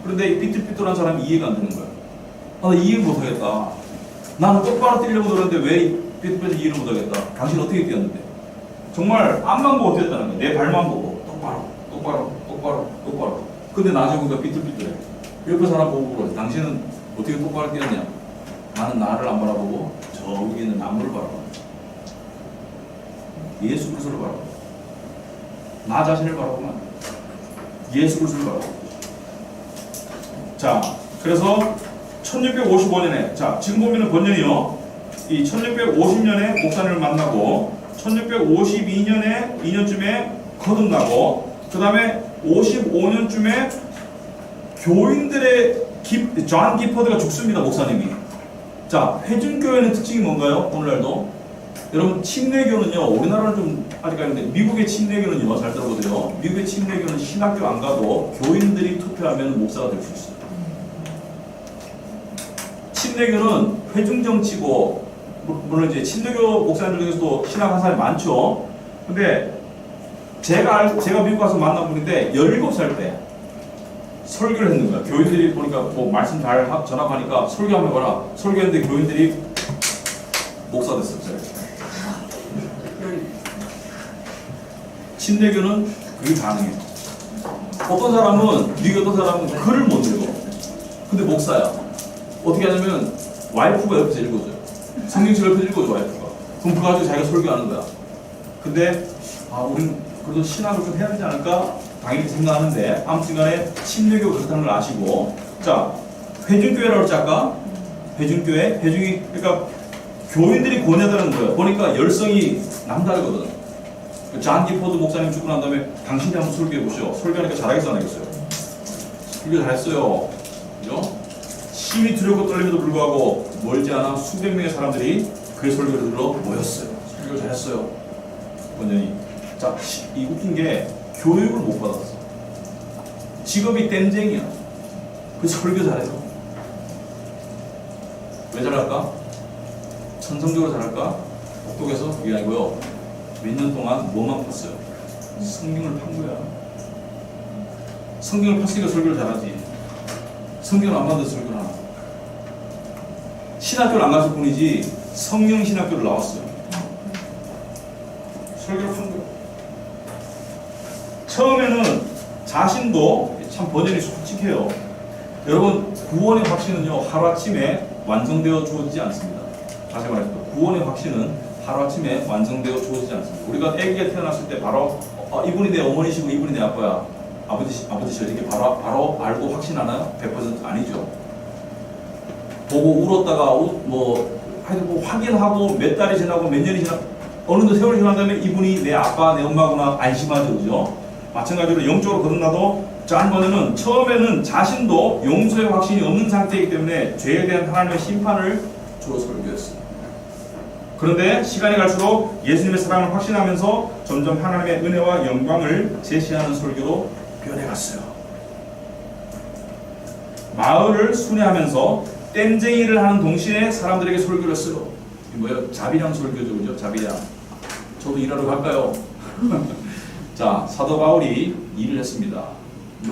Speaker 1: 그런데 이 삐뚤삐뚤한 사람이 이해가 안 되는 거야. 나 이해 못하겠다. 나는 똑바로 뛰려고 그러는데 왜 삐뚤삐뚤 이해를 못하겠다. 당신 어떻게 뛰었는데? 정말 앞만 보고 뛰었다는 거야. 내 발만 보고 똑바로. 근데 나중에 보니까 삐뚤삐뚤해. 옆에 사람 보고 그러지. 당신은 어떻게 똑바로 뛰었냐? 나는 나를 안 바라보고 저기 있는 나무를 바라봐. 예수 그리스도를 바라봐. 나 자신을 바라보면 예수 그리스도를 바라봐. 자, 그래서 1655년에 자 지금 보면은 번년이요. 이 1650년에 목사님을 만나고 1652년에 2년쯤에 거듭나고 그 다음에 55년쯤에 교인들의 존 기퍼드가 죽습니다. 목사님이. 자, 회중교회는 특징이 뭔가요? 오늘날도 여러분 침례교는요. 우리나라는 좀 아직 아닌데 미국의 침례교는요. 잘 들어보세요. 미국의 침례교는 신학교 안 가도 교인들이 투표하면 목사가 될 수 있어요. 침례교는 회중정치고 물론 이제 침례교 목사님들 중에서도 신학한 사람이 많죠. 근데 제가 미국 가서 만난 분인데 17살 때 설교를 했는 거야. 교인들이 보니까 뭐 말씀 잘 전합하니까 설교 한번 해봐라. 설교했는데 교인들이 목사 됐었어요. 침례교는 그게 가능해. 어떤 사람은 미국 어떤 사람은 글을 못 읽어. 근데 목사야. 어떻게 하냐면 와이프가 옆에서 읽어줘요. 성경책 옆에서 읽어줘 와이프가. 그럼 그거 가지고 자기가 설교하는 거야. 근데 우린 그래도 신학을 좀 해야 되지 않을까? 당연히 생각하는데 아무튼간에 침례교 그렇다는 걸 아시고 자 회중교회라고 했지 아까? 회중교회? 회중이 그러니까 교인들이 권해다는 거예요. 보니까 열성이 남다르거든. 존 기퍼드 목사님 죽고 난 다음에 당신이 한번 설교해 보시오. 설교하니까 잘하겠어 안 하겠어요? 설교 잘했어요. 그죠? 심히 두렵고 떨림에도 불구하고 멀지 않아 수백 명의 사람들이 그의 설교를 들어 모였어요. 설교 잘했어요. 완전히. 자, 이 웃긴 게 교육을 못 받았어. 직업이 땜쟁이야. 그래서 설교 잘해서. 왜 잘할까? 천성적으로 잘할까? 똑똑해서? 그게 아니고요. 몇 년 동안 뭐만 팠어요? 성경을 판 거야. 성경을 팠으니까 설교를 잘하지. 성경을 안 받아서 설교를 하나. 신학교를 안 갔을 뿐이지 성령 신학교를 나왔어요. 설교를 판 거야. 처음에는 자신도 참 버전이 솔직해요. 여러분 구원의 확신은요 하루아침에 완성되어 주어지지 않습니다. 다시 말해서 구원의 확신은 하루아침에 완성되어 주어지지 않습니다. 우리가 아기가 태어났을 때 바로 이분이 내 어머니시고 이분이 내 아빠야 아버지시여 이렇게 바로 알고 확신하나요? 100% 아니죠. 보고 울었다가 하여튼 뭐 확인하고 몇 달이 지나고 몇 년이 지나고 어느 정도 세월이 지난 다음에 이분이 내 아빠 내 엄마구나 안심하죠. 그죠? 마찬가지로 영적으로 거듭나도 존 번은 처음에는 자신도 용서의 확신이 없는 상태이기 때문에 죄에 대한 하나님의 심판을 주로 설교했어요. 그런데 시간이 갈수록 예수님의 사랑을 확신하면서 점점 하나님의 은혜와 영광을 제시하는 설교로 변해갔어요. 마을을 순회하면서 땜쟁이를 하는 동시에 사람들에게 설교를 했어요. 뭐예요? 자비량 설교죠. 그죠? 자비량. 저도 일하러 갈까요? 자, 사도 바울이 일을 했습니다.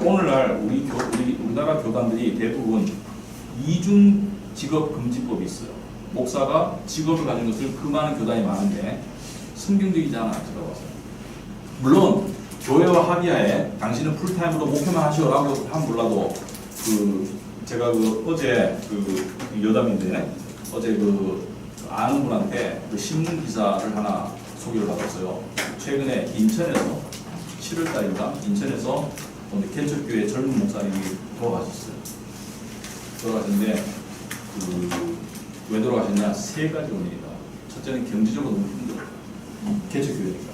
Speaker 1: 오늘날 우리나라 교단들이 대부분 이중 직업 금지법이 있어요. 목사가 직업을 가진 것을 금하는 교단이 많은데 성경적이지 않아. 제가 봐서. 물론 교회와 합의하에 당신은 풀타임으로 목회만 하시오라고 하면 몰라도 제가 어제 여담인데 어제 아는 분한테 신문 기사를 하나 소개를 받았어요. 최근에 인천에서 7월달인가 인천에서 개척교회 젊은 목사님이 돌아가셨어요. 돌아가셨는데 왜 돌아가셨냐? 세 가지 원인이다. 첫째는 경제적으로 너무 힘들어요. 개척교회니까.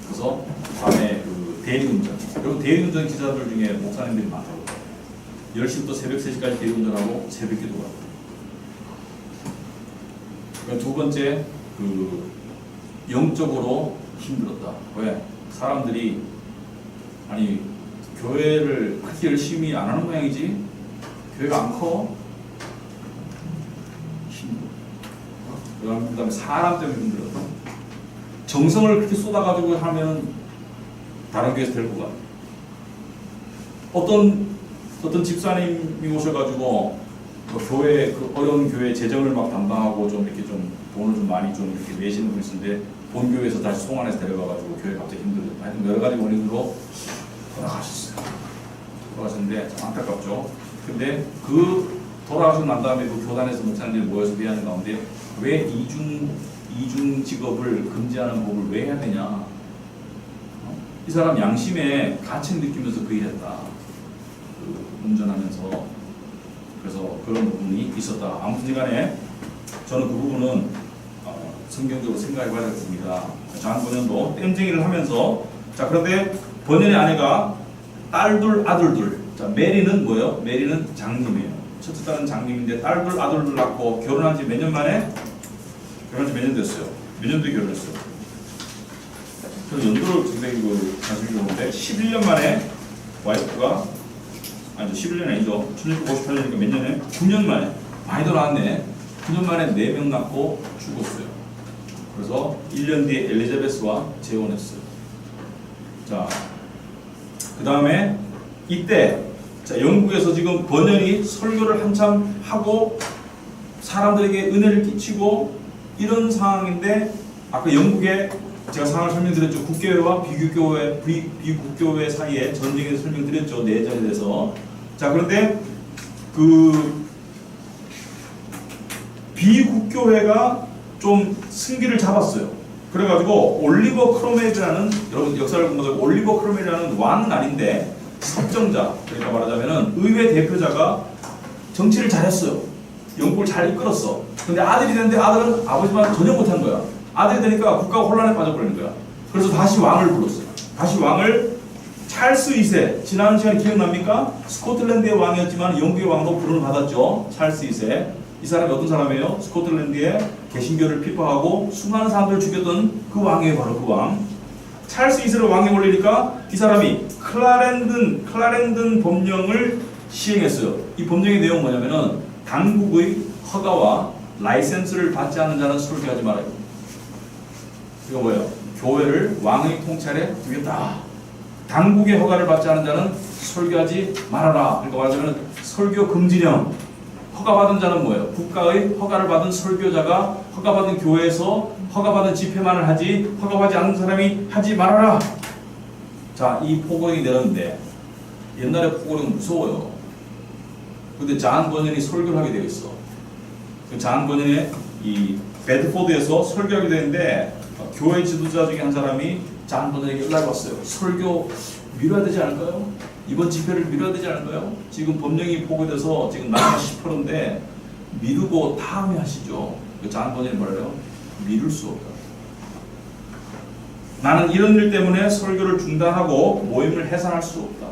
Speaker 1: 그래서 밤에 대리운전. 여러분 대리운전 기사들 중에 목사님들이 많다고. 10시부터 새벽 3시까지 대리운전하고 새벽 기도가. 두 번째, 영적으로 힘들었다. 왜? 사람들이 아니 교회를 그렇게 열심히 안 하는 모양이지? 교회가 안 커? 힘들어. 그 다음에 사람 때문에 힘들었다. 정성을 그렇게 쏟아가지고 하면 다른 교회에서 될 것 같아. 어떤 집사님이 오셔가지고 교회 어려운 교회 재정을 막 담당하고 좀 이렇게 좀 돈을 좀 많이 좀 이렇게 내시는 분이 있는데 본 교회에서 다시 송환해서 데려가가지고 교회 갑자기 힘들었다. 하여튼 여러 가지 원인으로 돌아가셨어요. 돌아가셨는데 참 안타깝죠. 근데 돌아가시고 난 다음에 교단에서 목사님들이 모여서 회의하는 가운데 왜 이중 직업을 금지하는 법을 왜 해야 되냐? 이 사람 양심에 가책 느끼면서 그 일했다. 운전하면서. 그래서 그런 부분이 있었다. 아무튼간에 저는 그 부분은 성경적으로 생각해 봐야 되겠습니다. 장 번연도 땜쟁이를 하면서, 자, 그런데 번연의 아내가 딸둘 아들둘. 자, 메리는 뭐예요? 메리는 장님이에요. 첫째 딸은 장님인데 딸둘 아들둘 낳고 결혼한 지 몇 년 만에? 결혼한 지 몇 년 됐어요? 몇 년도에 결혼했어요? 저는 연도를 굉장히 자세히 보는데 11년 만에 와이프가, 아니죠, 11년 아니죠, 1958년이니까 몇 년에? 9년 만에, 많이 더 나왔네. 9년 만에 4명 낳고 죽었어요. 그래서 1년 뒤에 엘리자베스와 재혼했어요. 자, 그 다음에 이때, 자, 영국에서 지금 번연이 설교를 한참 하고 사람들에게 은혜를 끼치고 이런 상황인데, 아까 영국에 제가 상황을 설명드렸죠. 국교회와 비국교회 사이에 전쟁에서 설명드렸죠. 내전에 대해서. 자, 그런데 비국교회가 좀 승기를 잡았어요. 그래가지고 올리버 크로멜이라는, 여러분 역사를 보면 올리버 크로멜이라는 왕은 아닌데 섭정자, 그러니까 말하자면은 의회 대표자가 정치를 잘했어요. 영국을 잘 이끌었어. 근데 아들이 됐는데 아들은 아버지만 전혀 못한 거야. 아들이 되니까 국가가 혼란에 빠져버리는 거야. 그래서 다시 왕을 불렀어요. 다시 왕을 찰스 2세, 지난 시간에 기억납니까? 스코틀랜드의 왕이었지만 영국의 왕도 부름을 받았죠. 찰스 2세. 이 사람이 어떤 사람이에요? 스코틀랜드에 개신교를 피파하고 수많은 사람들을 죽였던 그 왕이에요. 바로 그 왕. 찰스 2세를 왕에 올리니까 이 사람이 클라렌든 법령을 시행했어요. 이 법령의 내용은 뭐냐면은 당국의 허가와 라이센스를 받지 않는 자는 설교하지 말아요. 이거 뭐예요? 교회를 왕의 통찰에 두겠다. 당국의 허가를 받지 않은 자는 설교하지 말아라. 그러니까 말하자면 설교 금지령. 허가받은 자는 뭐예요? 국가의 허가를 받은 설교자가 허가받은 교회에서 허가받은 집회만을 하지, 허가받지 않는 사람이 하지 말아라. 자, 이 포고령이 내렸는데 옛날에 포고령은 무서워요. 근데 잔 번연이 설교를 하게 되어 있어. 그 잔 번연이 이 베드포드에서 설교하게 되는데 교회 지도자 중에 한 사람이 잔 번연에게 연락이 왔어요. 설교 미뤄야 되지 않을까요? 이번 집회를 미뤄야 되지 않을까요? 지금 법령이 포고돼서 지금 나이가 10%인데 미루고 다음에 하시죠. 잔 번연이 뭐래요? 미룰 수 없다. 나는 이런 일 때문에 설교를 중단하고 모임을 해산할 수 없다.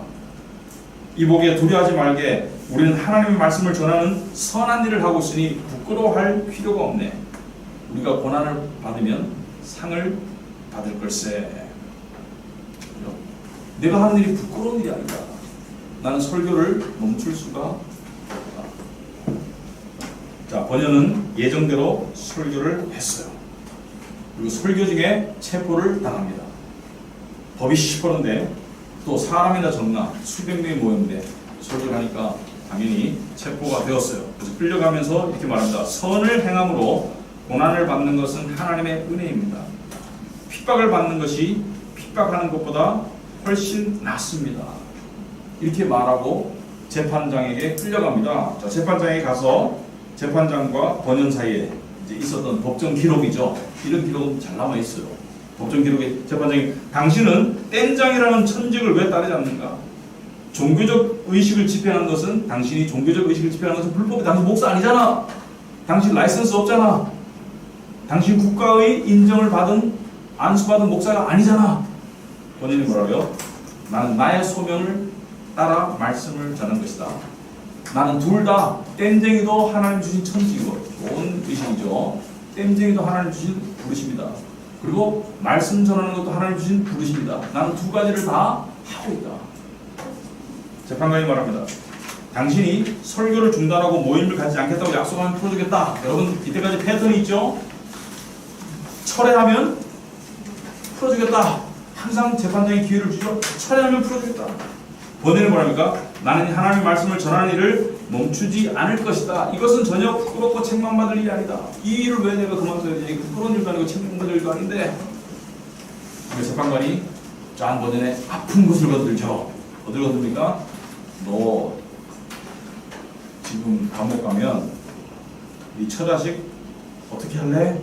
Speaker 1: 이보기에 두려워하지 말게. 우리는 하나님의 말씀을 전하는 선한 일을 하고 있으니 부끄러워할 필요가 없네. 우리가 고난을 받으면 상을 받을 걸세. 내가 하는 일이 부끄러운 일이 아니다. 나는 설교를 멈출 수가 없다. 자, 번연은 예정대로 설교를 했어요. 그리고 설교 중에 체포를 당합니다. 법이 10%인데 또 사람이나 적나 수백 명이 모였는데 설교를 하니까 당연히 체포가 되었어요. 그래서 끌려가면서 이렇게 말합니다. 선을 행함으로 고난을 받는 것은 하나님의 은혜입니다. 핍박을 받는 것이 핍박하는 것보다 훨씬 낫습니다. 이렇게 말하고 재판장에게 끌려갑니다. 자, 재판장에 가서 재판장과 번연 사이에 이제 있었던 법정 기록이죠. 이런 기록은 잘 남아 있어요. 법정 기록에 재판장이 당신은 땜장이라는 천직을 왜 따르지 않는가? 종교적 의식을 집행하는 것은 당신이 종교적 의식을 집행하는 것은 불법이. 당신 목사 아니잖아. 당신 라이선스 없잖아. 당신 국가의 인정을 받은 안수받은 목사가 아니잖아. 본인이 뭐라고요? 나는 나의 소명을 따라 말씀을 전하는 것이다. 나는 둘 다 땜쟁이도 하나님 주신 천직이고 좋은 의식이죠. 땜쟁이도 하나님 주신 부르심이다. 그리고 말씀 전하는 것도 하나님 주신 부르심이다. 나는 두 가지를 다 하고 있다. 재판관이 말합니다. 당신이 설교를 중단하고 모임을 갖지 않겠다고 약속하면 풀어주겠다. 여러분 이때까지 패턴이 있죠? 철회하면 풀어주겠다. 항상 재판장이 기회를 주죠. 철회하면 풀어주겠다. 번외는 뭐랍니까? 나는 하나님의 말씀을 전하는 일을 멈추지 않을 것이다. 이것은 전혀 부끄럽고 책망받을 일이 아니다. 이 일을 왜 내가 그만둬야 되지? 부끄러운 일도 아니고 책망받을 일도 아닌데. 재판관이 존 버전의 아픈 것을 건들죠. 어딜 건듭니까? 너 지금 감옥 가면 네 처자식 어떻게 할래?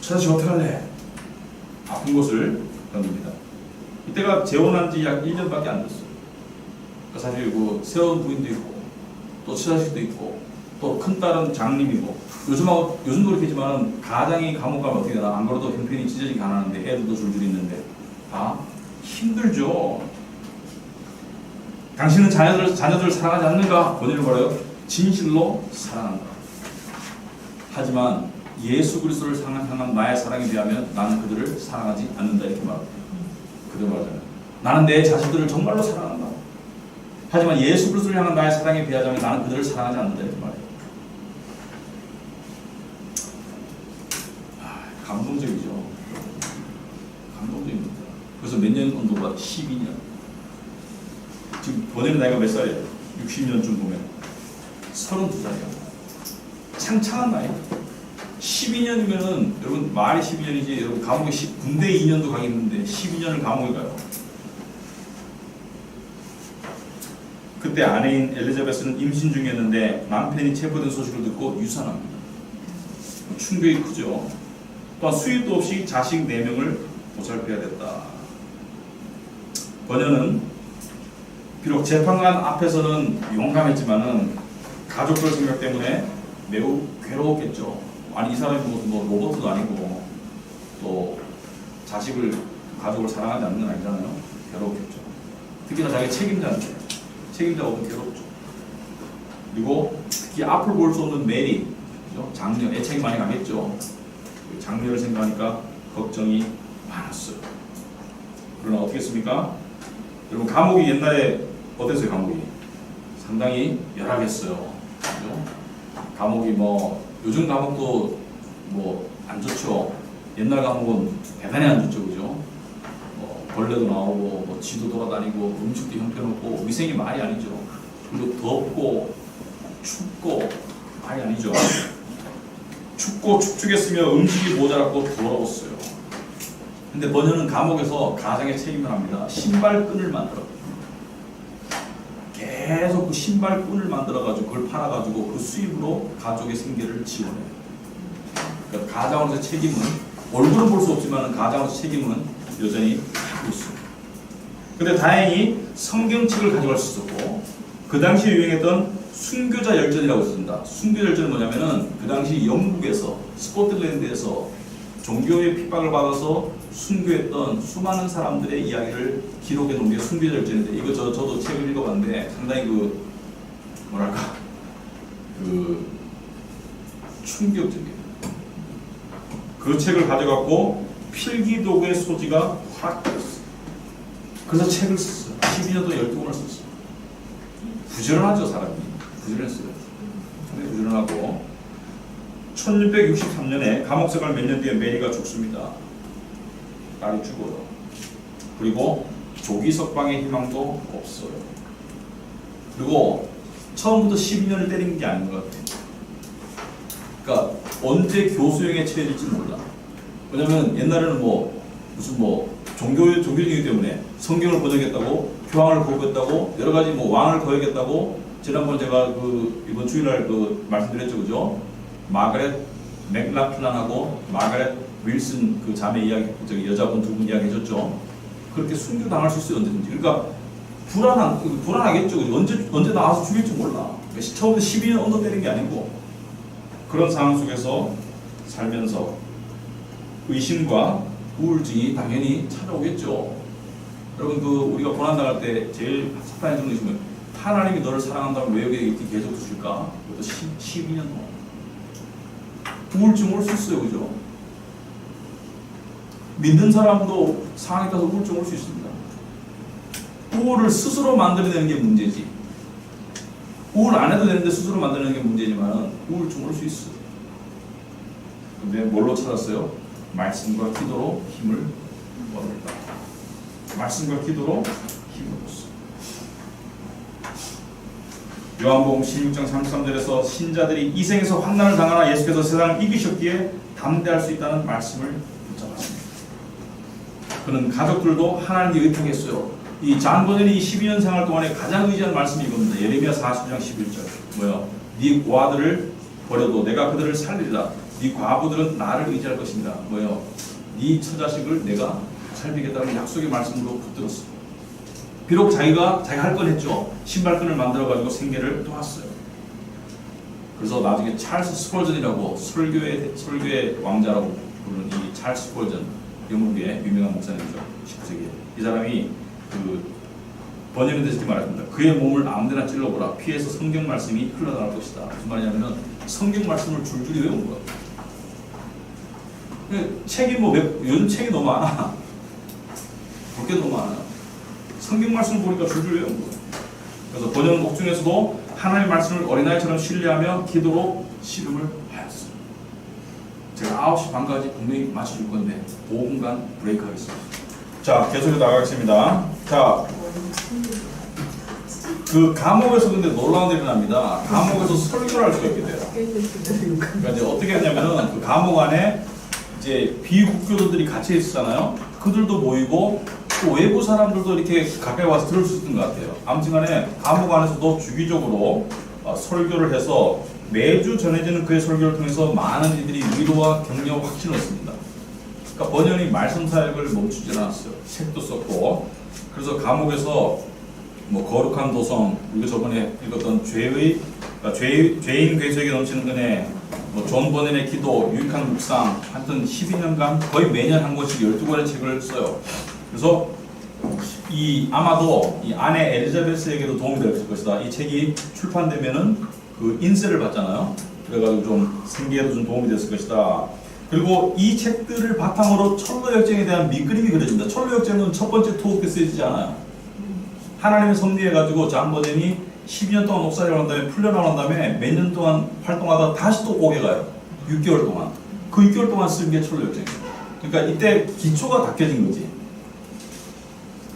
Speaker 1: 처자식 어떻게 할래? 아픈 것을 건듭니다. 이때가 재혼한 지 약 1년밖에 안 됐어요. 그러니까 사실 그 새로운 부인도 있고 또 처자식도 있고 또 큰딸은 장님이고 요즘도 그렇겠지만 가장이 감옥 가면 어떻게 되나? 안 그래도 형편이 찢어지게 가난한데 애들도 줄줄 있는데 다 힘들죠. 당신은 자녀들을 사랑하지 않는가? 본인은 뭐래요? 진실로 사랑한다. 하지만 예수 그리스도를 향한 나의 사랑에 비하면 나는 그들을 사랑하지 않는다 이렇게 말합니다. 그들 말하잖아요. 나는 내 자식들을 정말로 사랑한다. 하지만 예수 그리스도를 향한 나의 사랑에 비하자면 나는 그들을 사랑하지 않는다 이렇게 말해요. 감동적이죠. 감동적입니다. 그래서 몇 년 온도가 12년. 지금 본인은 나이가 몇 살이에요? 60년쯤 보면 32살이야. 창창한 나이. 12년이면은 여러분 말이 12년이지 여러분 감옥에 군대 2년도 가겠는데 12년을 감옥에 가요. 그때 아내인 엘리자베스는 임신 중이었는데 남편이 체포된 소식을 듣고 유산합니다. 충격이 크죠. 또한 수입도 없이 자식 4명을 보살펴야 됐다. 번연은 비록 재판관 앞에서는 용감했지만은 가족들 생각 때문에 매우 괴로웠겠죠. 아니 이 사람이 뭐 로봇도 아니고 또 가족을 사랑하지 않는 건 아니잖아요. 괴로웠겠죠. 특히나 자기 책임자가 없는 괴롭죠. 그리고 특히 앞을 볼 수 없는 메리, 그죠? 장녀, 애착이 많이 가겠죠. 장녀를 생각하니까 걱정이 많았어요. 그러나 어떻게 했습니까? 여러분 감옥이 옛날에 어땠어요? 감옥이 상당히 열악했어요. 그죠? 감옥이 뭐 요즘 감옥도 뭐 안 좋죠. 옛날 감옥은 대단히 안 좋죠, 그죠? 벌레도 나오고 뭐 쥐도 돌아다니고 음식도 형편없고 위생이 말이 아니죠. 그리고 덥고 춥고 말이 아니죠. 춥고 축축했으며 음식이 모자랐고 더러웠어요. 근데 번연은 감옥에서 가장의 책임을 합니다. 신발끈을 만들어. 계속 그 신발끈을 만들어가지고 그걸 팔아가지고 그 수입으로 가족의 생계를 지원해요. 그러니까 가장으로서 책임은 얼굴은 볼 수 없지만 가장으로서 책임은 여전히 하고 있어요. 근데 다행히 성경책을 가져갈 수 있었고 그 당시에 유행했던 순교자 열전이라고 있습니다. 순교 열전은 뭐냐면은 그 당시 영국에서 스코틀랜드에서 종교의 핍박을 받아서 순교했던 수많은 사람들의 이야기를 기록해 놓은 게 순교자 열전인데 이거 저도 책을 읽어봤는데 상당히 충격적이에요. 그 책을 가져갖고 필기도구의 소지가 확 됐어요. 그래서 책을 썼어요. 12년 동안 12권을 썼어요. 부지런하죠, 사람이. 부지런했어요. 근데 부지런하고 1663년에 감옥 생활 몇 년 뒤에 메리가 죽습니다. 딸이 죽어요. 그리고 조기 석방의 희망도 없어요. 그리고 처음부터 12년을 때린 게 아닌 것 같아요. 그러니까 언제 교수형에 처해질지 몰라. 왜냐면 옛날에는 무슨 종교적이기 때문에 성경을 번역했다고, 교황을 거부했다고, 여러 가지 왕을 거역했다고. 지난번 제가 이번 주일날 말씀드렸죠, 그죠? 마가렛 맥락플란하고 마가렛 윌슨 그 자매 이야기, 여자분 두 분 이야기 해줬죠. 그렇게 순교 당할 수 있어요, 언제든지. 그러니까 불안하겠죠, 그죠? 언제 나와서 죽일지 몰라. 처음부터 12년 언더 때린 게 아니고. 그런 상황 속에서 살면서 의심과 우울증이 당연히 찾아오겠죠. 여러분 그 우리가 고난당할 때 제일 사탄이 주는 것이 뭐예요? 하나님이 너를 사랑한다면 왜 여기에 이렇게 계속 두실까? 그것도 12년 동안 우울증 올 수 있어요, 그죠? 믿는 사람도 상황에 따라서 우울증 올 수 있습니다. 우울을 스스로 만들어내는 게 문제지. 우울 안 해도 되는데 스스로 만드는 게 문제지만 우울증 올 수 있어. 근데 뭘로 찾았어요? 말씀과 기도로 힘을 얻었다. 말씀과 기도로 힘을 얻었어. 요한복음 16장 33절에서 신자들이 이 생에서 환난을 당하나 예수께서 세상을 이기셨기에 담대할 수 있다는 말씀을 붙잡았습니다. 그는 가족들도 하나님께 의탁했어요. 이 잔 버전이 12년 생활 동안에 가장 의지한 말씀이 이겁니다. 예레미야 40장 11절. 뭐요? 네 고아들을 버려도 내가 그들을 살리리라. 네 과부들은 나를 의지할 것입니다. 뭐요? 네 처자식을 내가 살리겠다는 약속의 말씀으로 붙들었어요. 비록 자기가 할 건 했죠. 신발끈을 만들어가지고 생계를 도왔어요. 그래서 나중에 찰스 스펄전이라고 설교의 왕자라고 부르는 이 찰스 스펄전, 영국의 유명한 목사님이죠. 19세기에. 이 사람이 그 번역에 대해서 이렇게 말했습니다. 그의 몸을 아무데나 찔러보라. 피에서 성경 말씀이 흘러나갈 것이다. 무슨 말이냐면은 성경 말씀을 줄줄이 외운 거야. 책이 요즘 책이 너무 많아. 볼 게 너무 많아. 성경 말씀을 보니까 줄줄 외운 거야. 그래서 번역록 중에서도 하나님의 말씀을 어린아이처럼 신뢰하며 기도로 씨름을 하였어요. 제가 9시 반까지 분명히 마쳐줄 건데 5분간 브레이크 하겠습니다. 자, 계속해서 나가겠습니다. 자, 그 감옥에서 근데 놀라운 일이 납니다. 감옥에서 설교를 할 수가 있게 돼요. 그러니까 이제 어떻게 하냐면은 그 감옥 안에 이제 비국교도들이 같이 있었잖아요. 그들도 모이고 또 외부 사람들도 이렇게 가까이 와서 들을 수 있는 것 같아요. 아무튼간에 감옥 안에서도 주기적으로 설교를 해서 매주 전해지는 그의 설교를 통해서 많은 이들이 위로와 격려와 확신을 얻습니다. 그러니까 번연이 말씀 사역을 멈추지 않았어요. 책도 썼고. 그래서 감옥에서 뭐 거룩한 도성, 우리가 저번에 읽었던 죄인 괴수에게 넘치는 은혜, 뭐 존 버넨의 기도, 유익한 묵상, 하여튼 12년간 거의 매년 한 권씩 12권의 책을 써요. 그래서 아마도 이 아내 엘리자베스에게도 도움이 될 것이다. 이 책이 출판되면은 그 인세를 받잖아요. 그래가지고 좀 생계에도 좀 도움이 됐을 것이다. 그리고 이 책들을 바탕으로 철로역정에 대한 밑그림이 그려집니다. 철로역정은 첫 번째 토흑 때 쓰여지지 않아요. 하나님의 섭리해가지고 잔 버전이 12년 동안 옥살이를 한 다음에 풀려나온 다음에 몇 년 동안 활동하다가 다시 또 옥에 가요. 6개월 동안. 그 6개월 동안 쓴 게 철로역정이에요. 그러니까 이때 기초가 닦여진 거지.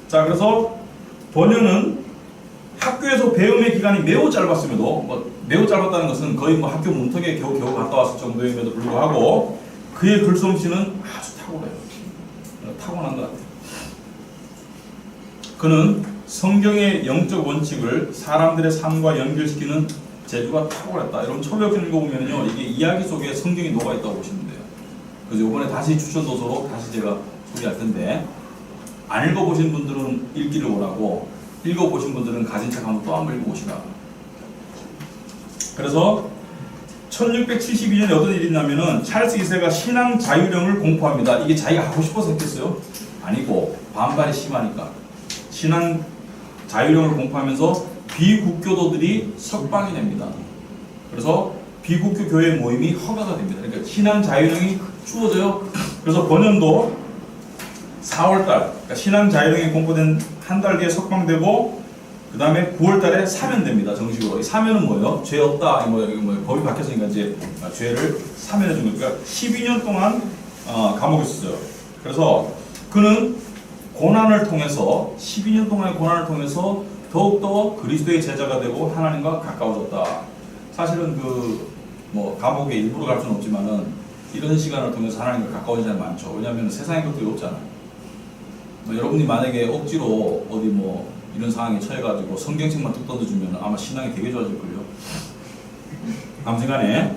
Speaker 1: 자, 그래서 번연은 학교에서 배움의 기간이 매우 짧았음에도 매우 짧았다는 것은 거의 학교 문턱에 겨우 갔다 왔을 정도임에도 불구하고 그의 글솜씨는 아주 탁월해요. 타고난 것 같아요. 그는 성경의 영적 원칙을 사람들의 삶과 연결시키는 재주가 탁월했다. 여러분 철로역정 읽어보면요, 이게 이야기 속에 성경이 녹아있다고 보시면 돼요. 그래서 이번에 다시 추천도서로 다시 제가 소개할 텐데, 안 읽어보신 분들은 읽기를 원하고 읽어보신 분들은 가진 책 한번 또 한번 읽어보시라. 그래서 1672년에 어떤 일이 있냐면은 찰스 2세가 신앙 자유령을 공포합니다. 이게 자기가 하고 싶어서 했겠어요? 아니고 반발이 심하니까 신앙 자유령을 공포하면서 비국교도들이 석방이 됩니다. 그래서 비국교 교회 모임이 허가가 됩니다. 그러니까 신앙 자유령이 주어져요. 그래서 번연도 4월달, 그러니까 신앙 자유령이 공포된 한 달 뒤에 석방되고, 그 다음에 9월달에 사면됩니다. 정식으로. 이 사면은 뭐예요? 죄 없다. 법이 바뀌었으니까 이제 죄를 사면해 준 거예요. 그러니까 12년 동안 감옥에 있었어요. 그래서 그는 고난을 통해서 12년 동안의 고난을 통해서 더욱더 그리스도의 제자가 되고 하나님과 가까워졌다. 사실은 감옥에 일부러 갈 수는 없지만은 이런 시간을 통해서 하나님과 가까워진 사람이 많죠. 왜냐하면 세상의 것들이 없잖아요. 여러분이 만약에 억지로 어디 이런 상황에 처해가지고 성경책만 뚝 던져주면 아마 신앙이 되게 좋아질걸요. 아무튼간에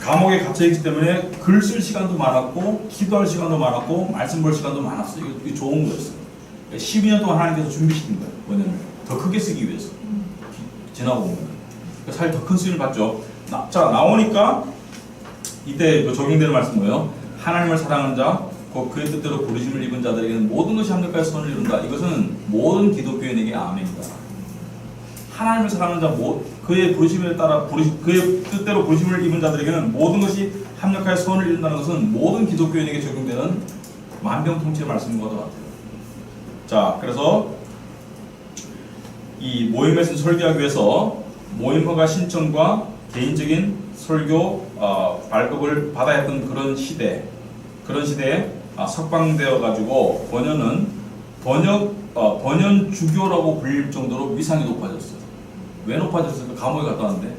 Speaker 1: 감옥에 갇혀있기 때문에 글 쓸 시간도 많았고 기도할 시간도 많았고 말씀 볼 시간도 많았어요. 이게 좋은 거였어요. 12년 동안 하나님께서 준비시킨 거예요. 뭐냐면 더 크게 쓰기 위해서. 지나고 보면 사실 더 큰 쓰임을 받죠. 자, 나오니까 이때 적용되는 말씀 뭐예요? 하나님을 사랑하는 자 그의 뜻대로 부르심을 입은 자들에게는 모든 것이 합력하여 선을 이룬다. 이것은 모든 기독교인에게 아멘이다. 하나님을 사랑하는 자, 그의 부르심에 따라 그의 뜻대로 부르심을 입은 자들에게는 모든 것이 합력하여 선을 이룬다는 것은 모든 기독교인에게 적용되는 만병통치의 말씀인 것 같아요. 자, 그래서 이 모임에서 설교하기 위해서 모임 허가 신청과 개인적인 설교 발급을 받아야 했던 그런 시대에 석방되어 가지고 번연 주교라고 불릴 정도로 위상이 높아졌어요. 왜 높아졌을까? 감옥에 갔다 왔는데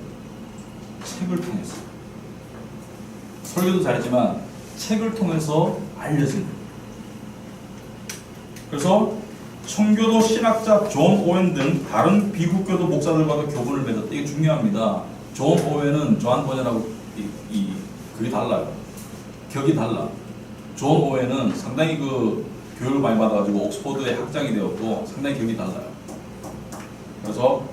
Speaker 1: 책을 통해서 설교도 잘했지만 책을 통해서 알려진 거예요. 그래서 청교도 신학자 존 오웬 등 다른 비국교도 목사들과도 교분을 맺었다. 이게 중요합니다. 존 오웬은 조한 번연하고 그게 달라요. 격이 달라. 존 오웬은 상당히 교육을 많이 받아가지고 옥스퍼드의 학장이 되었고 상당히 격이 달라요. 그래서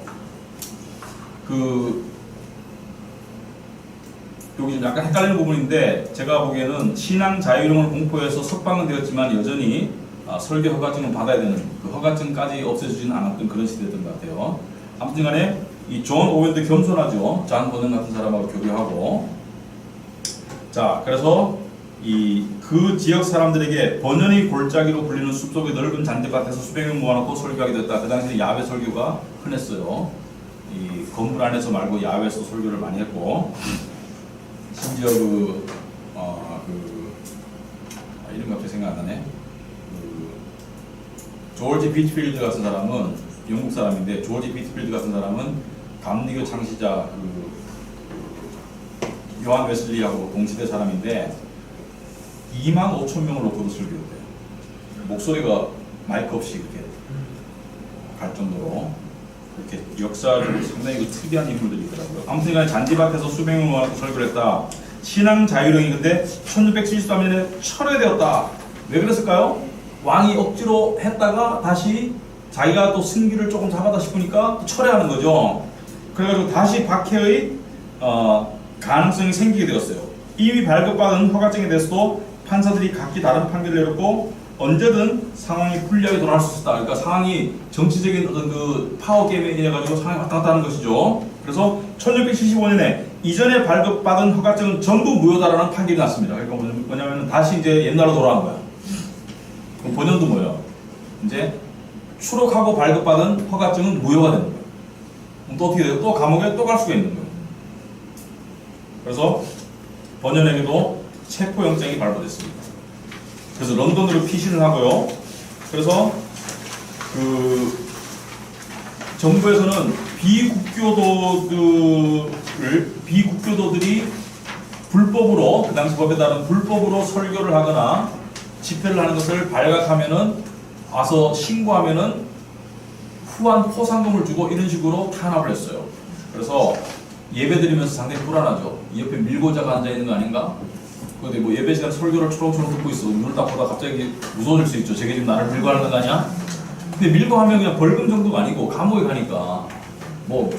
Speaker 1: 여기 좀 약간 헷갈리는 부분인데 제가 보기에는 신앙 자유령을 공포해서 석방은 되었지만 여전히 설교 허가증은 받아야 되는 그 허가증까지 없애주지는 않았던 그런 시대였던 것 같아요. 아무튼 간에 이 존 오웬도 겸손하죠. 잔 버넌 같은 사람하고 교류하고. 자, 그래서 그 지역 사람들에게 번연의 골짜기로 불리는 숲속의 넓은 잔디밭에서 수백 명 모아놓고 설교하게 됐다. 그 당시에 야외 설교가 흔했어요. 이 건물 안에서 말고 야외에서 설교를 많이 했고, 심지어 이름 갑자기 생각 안 나네. 조지 비트필드 같은 사람은 영국 사람인데, 조지 비트필드 같은 사람은 감리교 창시자 요한 웨슬리하고 동시대 사람인데 25,000명을 놓고도 설교했대요. 목소리가 마이크 없이 이렇게 갈 정도로 그렇게 역사적으로 상당히 특이한 인물들이 있더라고요. 아무튼 간에 잔디밭에서 수백 명을 모아놓고 설교를 했다. 신앙 자유령이 근데 1673년에 철회되었다. 왜 그랬을까요? 왕이 억지로 했다가 다시 자기가 또 승기를 조금 잡았다 싶으니까 또 철회하는 거죠. 그래가지고 다시 박해의 가능성이 생기게 되었어요. 이미 발급받은 허가증에 대해서도 판사들이 각기 다른 판결을 내렸고 언제든 상황이 불리하게 돌아갈 수 있었다. 그러니까 상황이 정치적인 어떤 그 파워 게임에 인해 가지고 상황이 왔다 갔다 하는 것이죠. 그래서 1675년에 이전에 발급받은 허가증은 전부 무효다라는 판결이 났습니다. 그러니까 뭐냐면 다시 이제 옛날로 돌아간 거야. 그럼 번연도 뭐예요? 이제 추록하고 발급받은 허가증은 무효가 되는 거예요. 그럼 또 어떻게 돼요? 또 감옥에 또 갈 수가 있는 거예요. 그래서 번연에게도 체포영장이 발부됐습니다. 그래서 런던으로 피신을 하고요. 그래서 정부에서는 비국교도들이 불법으로, 그 당시 법에 따른 불법으로 설교를 하거나 집회를 하는 것을 발각하면은 와서 신고하면은 후한 포상금을 주고 이런 식으로 탄압을 했어요. 그래서 예배 드리면서 상당히 불안하죠. 옆에 밀고자가 앉아 있는 거 아닌가? 근데 뭐 예배 시간 설교를 초롱초롱 듣고 있어. 눈을 딱 보다 갑자기 무서워질 수 있죠. 저게 지금 나를 밀고 하는 거 아니야? 근데 밀고 하면 그냥 벌금 정도가 아니고 감옥에 가니까 뭐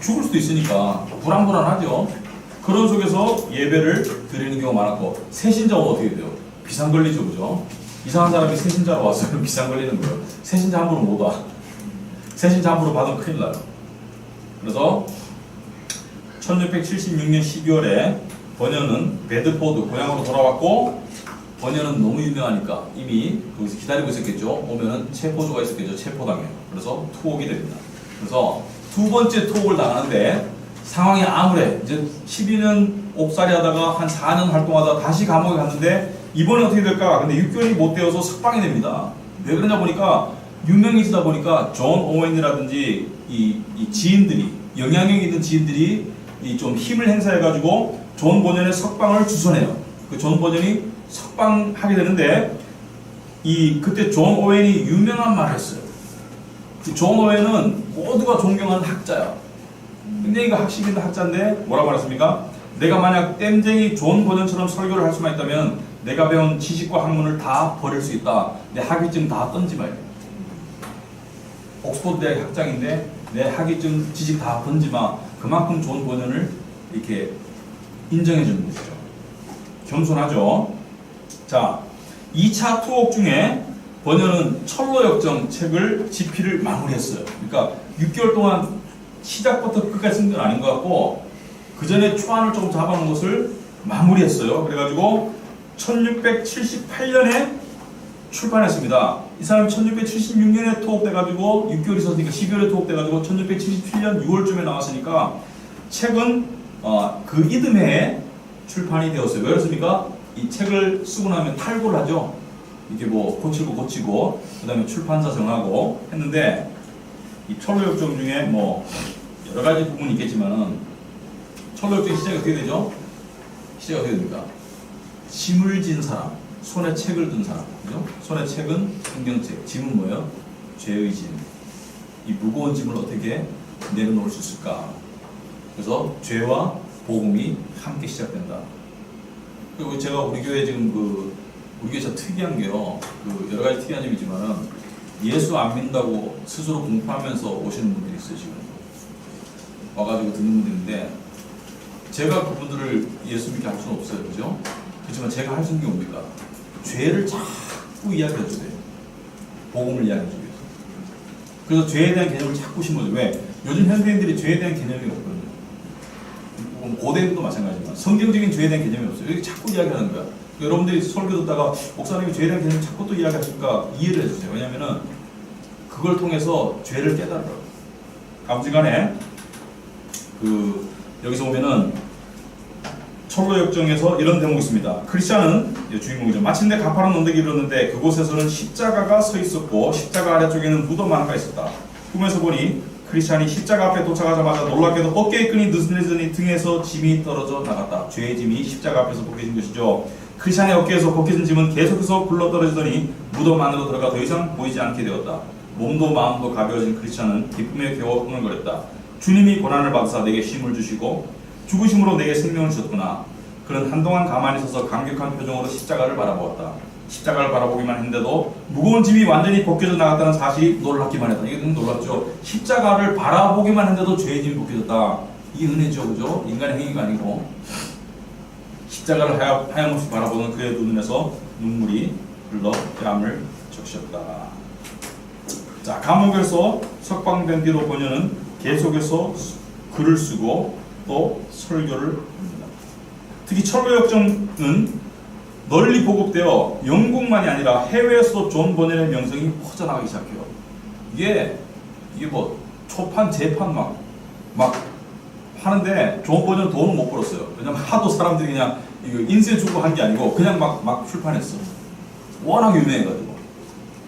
Speaker 1: 죽을 수도 있으니까 불안불안하죠. 그런 속에서 예배를 드리는 경우가 많았고, 새신자는 어떻게 돼요? 비상 걸리죠, 그죠? 이상한 사람이 새신자로 왔으면 비상 걸리는 거예요. 새신자 함부로 못 와. 새신자 함부로 받으면 큰일 나요. 그래서 1676년 12월에 번연은 베드포드 고향으로 돌아왔고, 번연은 너무 유명하니까 이미 거기서 기다리고 있었겠죠. 오면은 체포조가 있었겠죠. 체포당해요. 그래서 투옥이 됩니다. 그래서 두 번째 투옥을 당하는데 상황이 암울해. 이제 12년 옥살이 하다가 한 4년 활동하다가 다시 감옥에 갔는데 이번에 어떻게 될까? 근데 6개월이 못 되어서 석방이 됩니다. 왜 그러냐 보니까 유명해지다 보니까 존 오웬이라든지 이 지인들이, 영향력 있는 지인들이 좀 힘을 행사해가지고 존 번연의 석방을 주선해요. 그 존 번연이 석방하게 되는데 그때 존 오웬이 유명한 말을 했어요. 존 오웬은 모두가 존경하는 학자야. 굉장히 학식인데 학자인데 뭐라고 말했습니까? 내가 만약 땜쟁이 존 번연처럼 설교를 할 수만 있다면 내가 배운 지식과 학문을 다 버릴 수 있다. 내 학위증 다 던지 마요. 옥스퍼드 대학 학장인데 내 학위증 지식 다 던지 마. 그만큼 존 번연을 이렇게 인정해 주는 것이죠. 겸손하죠. 자, 2차 투옥 중에 번연은 철로역정 책을 집필을 마무리했어요. 그러니까 6개월 동안 시작부터 끝까지 쓴 건 아닌 것 같고 그 전에 초안을 조금 잡아놓은 것을 마무리했어요. 그래가지고 1678년에 출판했습니다. 이 사람이 1676년에 투옥돼가지고 6개월 있었으니까 12월에 투옥돼가지고 1677년 6월쯤에 나왔으니까 책은 그 이듬해에 출판이 되었어요. 왜 그렇습니까? 이 책을 쓰고 나면 탈고를 하죠. 이게 뭐 고치고 그 다음에 출판사 정하고 했는데 이 철로역정 중에 뭐 여러 가지 부분이 있겠지만은 철로역정이 시작이 어떻게 되죠? 시작이 어떻게 됩니까? 짐을 진 사람, 손에 책을 든 사람, 그죠? 손에 책은 성경책, 짐은 뭐예요? 죄의 짐. 이 무거운 짐을 어떻게 내려놓을 수 있을까? 그래서 죄와 복음이 함께 시작된다. 그리고 제가 우리 교회 지금 우리 교회 진짜 특이한 게요. 여러 가지 특이한 점이지만은 예수 안 믿는다고 스스로 공부하면서 오시는 분들이 있어요. 지금 와가지고 듣는 분들인데 제가 그분들을 예수 믿게 할 수는 없어요. 그죠? 그렇지만 제가 할 수 있는 게 뭡니까? 죄를 자꾸 이야기해 주세요. 복음을 이야기해 주기 위해서. 그래서 죄에 대한 개념을 자꾸 심어줘요. 왜? 요즘 현대인들이 죄에 대한 개념이 없거든요. 고대도 마찬가지지만 성경적인 죄에 대한 개념이 없어요. 여기 자꾸 이야기하는 거야. 여러분들이 설교 듣다가 목사님이 죄에 대한 개념을 자꾸 또 이야기하시니까 이해를 해주세요. 왜냐면은 그걸 통해서 죄를 깨달으라고. 아무튼간에 여기서 보면은 철로역정에서 이런 대목이 있습니다. 크리스찬은 주인공이죠. 마침내 가파른 언덕이 이르렀는데 그곳에서는 십자가가 서 있었고 십자가 아래쪽에는 무덤 하나가 있었다. 꿈에서 보니 크리스찬이 십자가 앞에 도착하자마자 놀랍게도 어깨의 끈이 느슨해지더니 등에서 짐이 떨어져 나갔다. 죄의 짐이 십자가 앞에서 벗겨진 것이죠. 크리스찬의 어깨에서 벗겨진 짐은 계속해서 굴러떨어지더니 무덤 안으로 들어가 더 이상 보이지 않게 되었다. 몸도 마음도 가벼워진 크리스찬은 기쁨에 겨워 흥얼거렸다. 주님이 고난을 받으사 내게 쉼을 주시고 죽으심으로 내게 생명을 주셨구나. 그는 한동안 가만히 서서 감격한 표정으로 십자가를 바라보았다. 십자가를 바라보기만 했는데도 무거운 짐이 완전히 벗겨져 나갔다는 사실이 놀랍기만 했다. 이게 너무 놀랍죠. 십자가를 바라보기만 했는데도 죄의 짐이 벗겨졌다. 이게 은혜죠, 그죠? 인간의 행위가 아니고 십자가를 하염없이 바라보는 그의 두 눈에서 눈물이 흘러 뺨을 적셨다. 자, 감옥에서 석방된 뒤로 번연은 계속해서 글을 쓰고 또 설교를 합니다. 특히 철로역정은 널리 보급되어 영국만이 아니라 해외에서도 존 번연의 명성이 퍼져나가기 시작해요. 이게 뭐 초판 재판 막 하는데 존 번연 돈은 못 벌었어요. 왜냐면 하도 사람들이 그냥 이거 인쇄 주고 한 게 아니고 그냥 막 출판했어. 워낙 유명해가지고.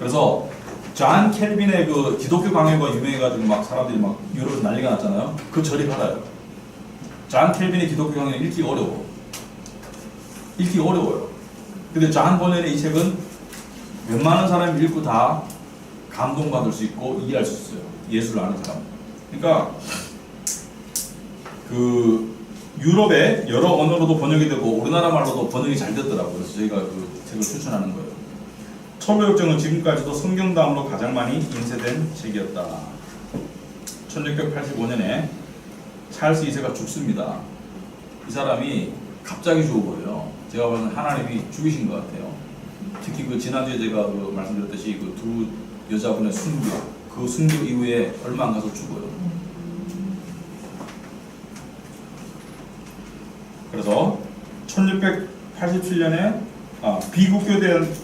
Speaker 1: 그래서 존 켈빈의 그 기독교 강요가 유명해가지고 막 사람들이 막 유럽에서 난리가 났잖아요. 그 절이 받아요. 존 켈빈의 기독교 강요는 읽기가 어려워요. 근데 존 번연의 이 책은 웬만한 사람이 읽고 다 감동받을 수 있고 이해할 수 있어요. 예수를 아는 사람. 그러니까 유럽의 여러 언어로도 번역이 되고 우리나라 말로도 번역이 잘 됐더라고요. 그래서 저희가 그 책을 추천하는 거예요. 철로역정은 지금까지도 성경 다음으로 가장 많이 인쇄된 책이었다. 1685년에 찰스 2세가 죽습니다. 이 사람이 갑자기 죽어버려요. 제가 보는 하나님이 죽이신 것 같아요. 특히 그 지난주에 제가 말씀드렸듯이 그 두 여자분의 순교, 그 순교 이후에 얼마 안 가서 죽어요. 그래서 1687년에 비국교된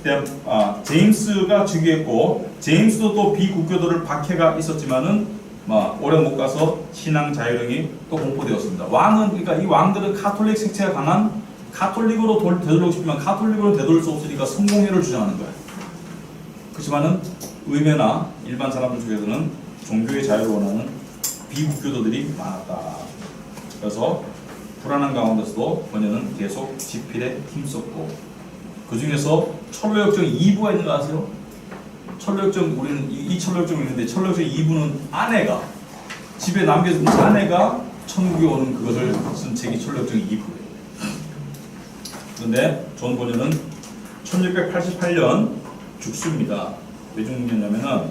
Speaker 1: 제임스가 즉위했고 제임스도 또 비국교도를 박해가 있었지만은 오래 못 가서 신앙 자유령이 또 공포되었습니다. 왕은 그러니까 이 왕들은 카톨릭 색채가 강한 카톨릭으로 되돌리고 싶지만 카톨릭으로 되돌릴 수 없으니까 성공회를 주장하는 거예요. 그렇지만은 의회나 일반 사람들 중에서는 종교의 자유를 원하는 비국교도들이 많았다. 그래서 불안한 가운데서도 번연은 계속 집필에 힘썼고 그 중에서 철로역정 2부가 있는 거 아세요? 철로역정 우리는 이 철로역정이 있는데 철로역정 2부는 아내가 집에 남겨둔 아내가 천국에 오는 그것을 쓴 책이 철로역정 2부예요. 그런데 존 번연은 1688년 죽습니다. 왜 죽느냐면은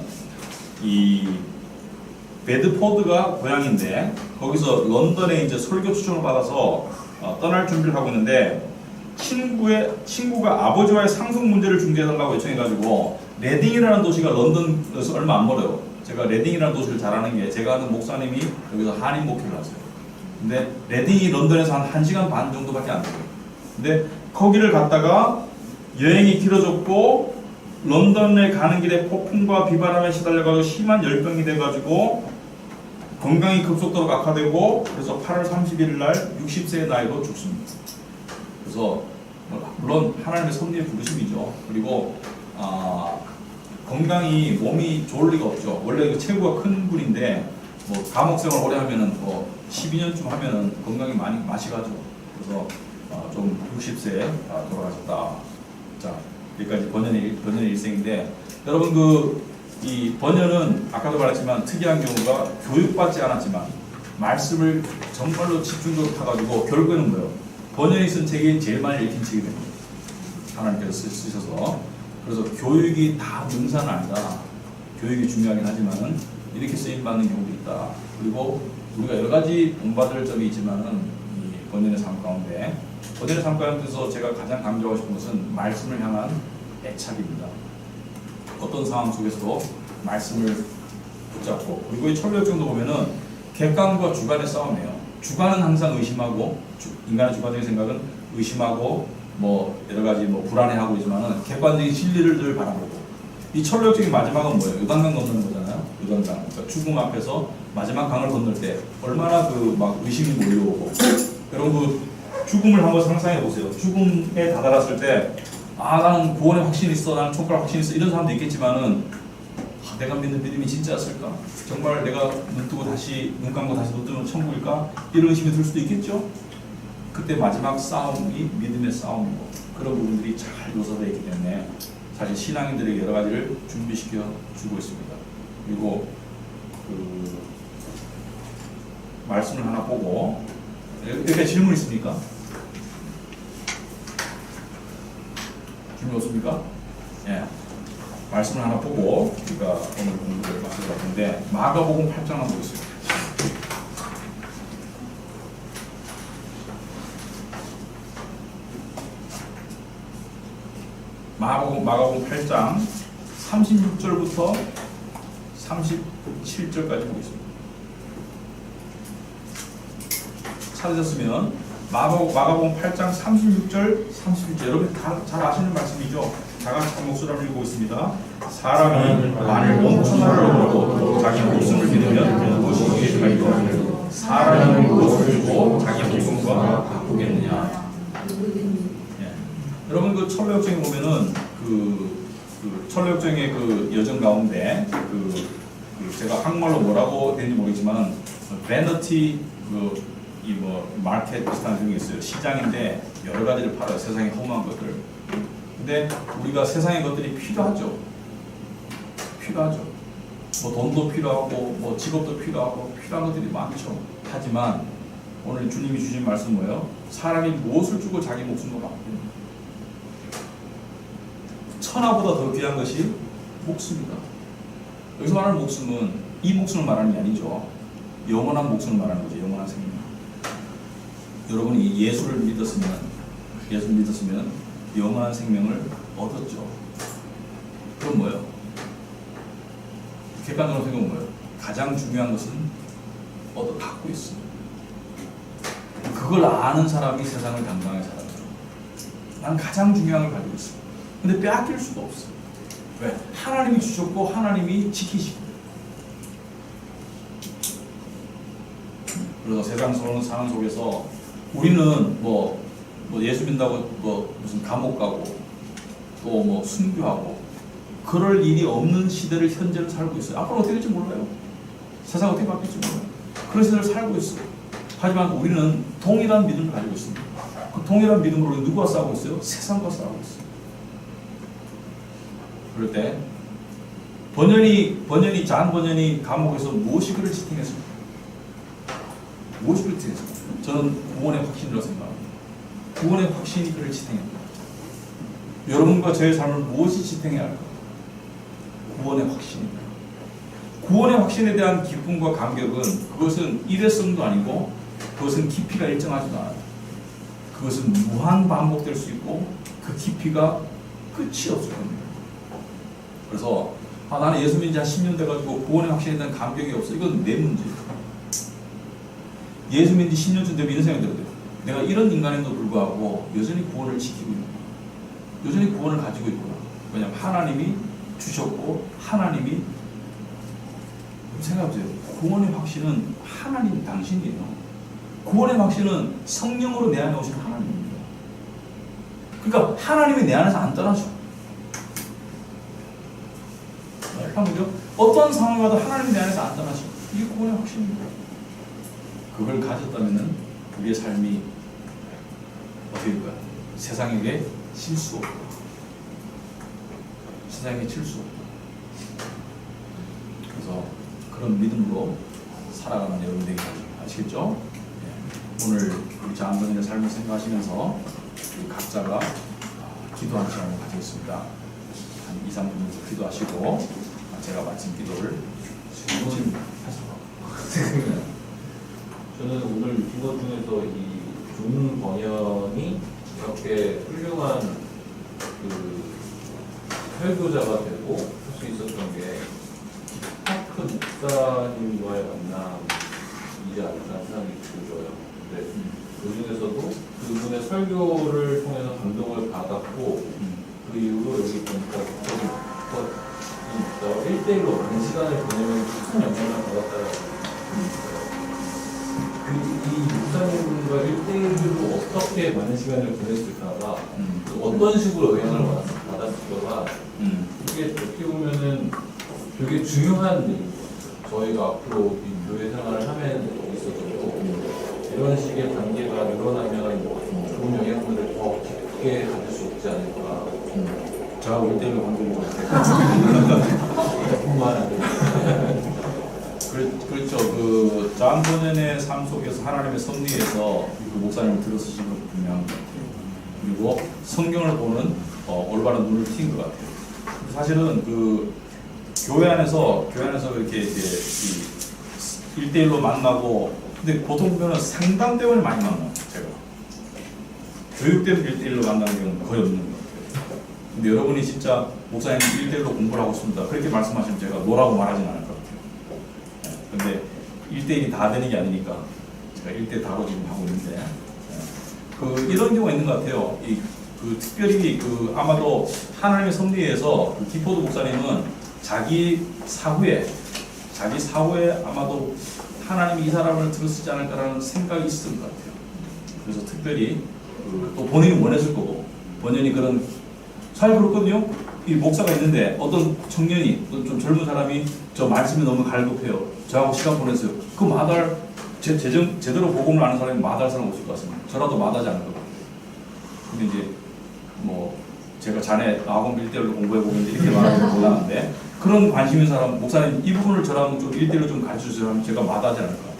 Speaker 1: 이 베드포드가 고향인데 거기서 런던에 이제 설교 초청을 받아서 떠날 준비를 하고 있는데 친구가 아버지와의 상속 문제를 중재해달라고 요청해가지고 레딩이라는 도시가 런던에서 얼마 안 멀어요. 제가 레딩이라는 도시를 잘 아는 게 제가 아는 목사님이 여기서 한인 목회를 하세요. 근데 레딩이 런던에서 한 1시간 반 정도밖에 안 돼요. 근데 거기를 갔다가 여행이 길어졌고 런던에 가는 길에 폭풍과 비바람에 시달려가지고 심한 열병이 돼가지고 건강이 급속도로 악화되고 그래서 8월 31일 날 60세의 나이로 죽습니다. 그래서 물론 하나님의 섭리의 부르심이죠. 그리고 건강이 몸이 좋을 리가 없죠. 원래 그 체구가 큰 분인데 뭐 감옥 생활 오래 하면은 뭐 12년쯤 하면은 건강이 많이 맛이 가죠. 그래서 좀 60세에 돌아가셨다. 자, 여기까지 번연의 일생인데 여러분 이 번연은 아까도 말했지만 특이한 경우가 교육받지 않았지만 말씀을 정말로 집중적으로 타가지고 결국에는 뭐예요? 번연이 쓴 책이 제일 많이 읽힌 책이 됩니다. 하나님께서 쓰셔서. 그래서 교육이 다 능사는 아니다. 교육이 중요하긴 하지만은 이렇게 쓰임받는 경우도 있다. 그리고 우리가 여러 가지 본받을 점이 있지만은 이 번연의 삶 가운데 번연의 삶 가운데서 제가 가장 강조하고 싶은 것은 말씀을 향한 애착입니다. 어떤 상황 속에서도 말씀을 붙잡고 그리고 이 철로역정도 보면은 객관과 주관의 싸움이에요. 주관은 항상 의심하고 인간의 주관적인 생각은 의심하고 뭐 여러 가지 뭐 불안해하고 있지만은 객관적인 진리를 늘 바라보고 이 철로역정의 마지막은 뭐예요? 요단강 건너는 거잖아요. 요단강. 그러니까 죽음 앞에서 마지막 강을 건널 때 얼마나 막 의심이 몰려오고 여러분 죽음을 한번 상상해 보세요. 죽음에 다다랐을 때 나는 구원의 확신이 있어, 나는 촉구할 확신이 있어 이런 사람도 있겠지만은 내가 믿는 믿음이 진짜였을까? 정말 내가 눈 뜨고 다시 눈 감고 다시 눈 뜨면 천국일까? 이런 의심이 들 수도 있겠죠. 그때 마지막 싸움이 믿음의 싸움이고 그런 부분들이 잘 묘사되어 있기 때문에 사실 신앙인들에게 여러 가지를 준비시켜 주고 있습니다. 그리고 말씀을 하나 보고 여기 질문 있습니까? 질문 없습니까? 예. 말씀을 하나 보고 우리가 오늘 공부를 마칠 것 같은데 마가복음 8장 한번 보겠습니다. 마가복음 8장 36절부터 37절까지 보겠습니다. 찾으셨으면 마가복음 8장 36절, 37절 여러분 다 잘 아시는 말씀이죠. 다 같이 한 목소리로 읽고 있습니다. 사람이 만일 원천하를 얻고 자기 목숨을 믿으면 무엇이 주겠느냐? 사람이 무엇을 주고 자기 목숨과 바꾸겠느냐? 여러분 그 철로역정에 보면은 그 철로역정의 그 여정 가운데 제가 한국말로 뭐라고 되는지 모르겠지만 베너티 이 마켓 비슷한 종이 있어요. 시장인데 여러 가지를 팔아요. 세상에 허무한 것들. 근데 우리가 세상의 것들이 필요하죠. 뭐 돈도 필요하고 뭐 직업도 필요하고 필요한 것들이 많죠. 하지만 오늘 주님이 주신 말씀 뭐예요? 사람이 무엇을 주고 자기 목숨을 바꾸는 천하보다 더 귀한 것이 목숨이다. 여기서 말하는 목숨은 이 목숨을 말하는 게 아니죠. 영원한 목숨을 말하는 거죠. 영원한 생명. 여러분이 예수를 믿었으면 영원한 생명을 얻었죠. 그럼 뭐예요? 객관적으로 생각은 뭐예요? 가장 중요한 것은 갖고 있어. 그걸 아는 사람이 세상을 당당하게 살아요. 난 가장 중요한 걸 가지고 있어. 근데 빼앗길 수가 없어. 왜? 하나님이 주셨고 하나님이 지키시고. 그래서 세상 사는 속에서 우리는 뭐 예수 믿는다고 무슨 감옥 가고 또 뭐 순교하고 그럴 일이 없는 시대를 현재로 살고 있어요. 앞으로 어떻게 될지 몰라요. 세상 어떻게 바뀔지 몰라요. 그런 시대를 살고 있어요. 하지만 우리는 동일한 믿음을 가지고 있습니다. 그 동일한 믿음으로 누구와 싸우고 있어요? 세상과 싸우고 있어요. 그럴 때 잔 번연이 감옥에서 무엇이 그를 지탱했습니까? 무엇이 그를 지탱했습니까? 저는 구원의 확신이라고 생각합니다. 구원의 확신이 그를 지탱합니다. 여러분과 저의 삶을 무엇이 지탱해야 할까? 구원의 확신입니다. 구원의 확신에 대한 기쁨과 감격은 그것은 일회성도 아니고 그것은 깊이가 일정하지도 않아요. 그것은 무한 반복될 수 있고 그 깊이가 끝이 없을 겁니다. 그래서 나는 예수 믿은 지 한 10년 돼가지고 구원의 확신에 대한 감격이 없어. 이건 내 문제예요. 예수 믿은 지 10년쯤 되면 이런 생각이 들어요. 내가 이런 인간임에도 불구하고 여전히 구원을 지키고 있구나. 여전히 구원을 가지고 있구나. 왜냐하면 하나님이 주셨고 하나님이 생각해보세요. 구원의 확신은 하나님 당신이에요. 구원의 확신은 성령으로 내 안에 오신 하나님입니다. 그러니까 하나님이 내 안에서 안 떠나죠. 보죠. 어떤 상황마다 하나님이 내 안에서 안 떠나죠. 이게 구원의 확신입니다. 그걸 가졌다면 우리의 삶이 어떻게 될 거야? 세상에게 질 수 없다. 세상에 질 수 없다. 그래서 그런 믿음으로 살아가는 여러분 되기 아시겠죠? 네. 오늘 우리 장본인의 삶을 생각하시면서 우리 각자가 기도하는 시간을 가지겠습니다. 한 2, 3분 정도 기도하시고 제가 마친 기도를 지금 하시고
Speaker 2: 저는 오늘 느낀 것 중에서 이 종 번연이 이렇게 훌륭한 그 설교자가 되고 할 수 있었던 게 파크 목사님과의 만남이지 않을까 생각이 들어요. 근데 그 중에서도 그분의 설교를 통해서 감동을 받았고 그 이후로 여기 보니까 목사와 1대1로 많은 시간을 보내면 큰 영향을 받았다라고 이 목사님과 1대1로 어떻게 많은 시간을 보냈을까가 어떤 식으로 영향을 받았을까가 이게 어떻게 보면은 되게 중요한 일인 거죠. 저희가 앞으로 이 교회 생활을 하면 있어도 이런 식의 관계가 늘어나면 좋은 영향들을 더 깊게 가질 수 있지 않을까.
Speaker 1: 제가 올 때는 관계인 것 같아요. 그렇죠. 그 장본연의 삶 속에서 하나님의 섭리에서 그 목사님을 들어서신 것 분명한 것 같아요. 그리고 성경을 보는 올바른 눈을 띈 것 같아요. 사실은 그 교회 안에서 이렇게 이제 1대1로 만나고, 근데 보통 보면 상담 때문에 많이 만나요. 제가 교육 때문에 1대1로 만나는 경우는 거의 없는 것 같아요. 근데 여러분이 진짜 목사님 1대1로 공부를 하고 있습니다. 그렇게 말씀하시면 제가 노라고 말하진 않을 것 같아요. 근데 1대1이 다 되는 게 아니니까 제가 1대 다로 지금 하고 있는데, 그 이런 경우가 있는 것 같아요. 그 특별히 그 아마도 하나님의 섭리에서 그 기포드 목사님은 자기 사후에 아마도 하나님이 이 사람을 들었지 않을까라는 생각이 있었던 것 같아요. 그래서 특별히 또 본인이 원했을 거고, 본인이 그런 잘 그렇거든요. 이 목사가 있는데 어떤 청년이, 좀 젊은 사람이 저 말씀이 너무 갈급해요. 저하고 시간 보냈어요. 그 마다할 제대로 복음을 아는 사람이 마다할 사람 없을 것 같습니다. 저라도 마다하지 않을 것 같아요. 근데 이제 뭐 제가 자네 학원 1대1로 공부해보면 이렇게 말하면 곤란한데, 그런 관심 있는 사람, 목사님 이 부분을 저랑 좀 1대1로 좀 가르쳐주세요 하면 제가 마다하지 않을 것 같아요.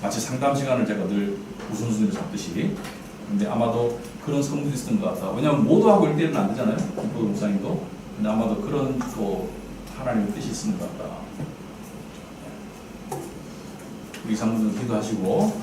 Speaker 1: 마치 상담 시간을 제가 늘 우선순위를 잡듯이. 근데 아마도 그런 성분이 있었던 것 같다. 왜냐하면 모두하고 1대1은 안 되잖아요. 김포도 목사님도. 근데 아마도 그런 또 하나님의 뜻이 있는 것 같다. 우리 장로님 기도하시고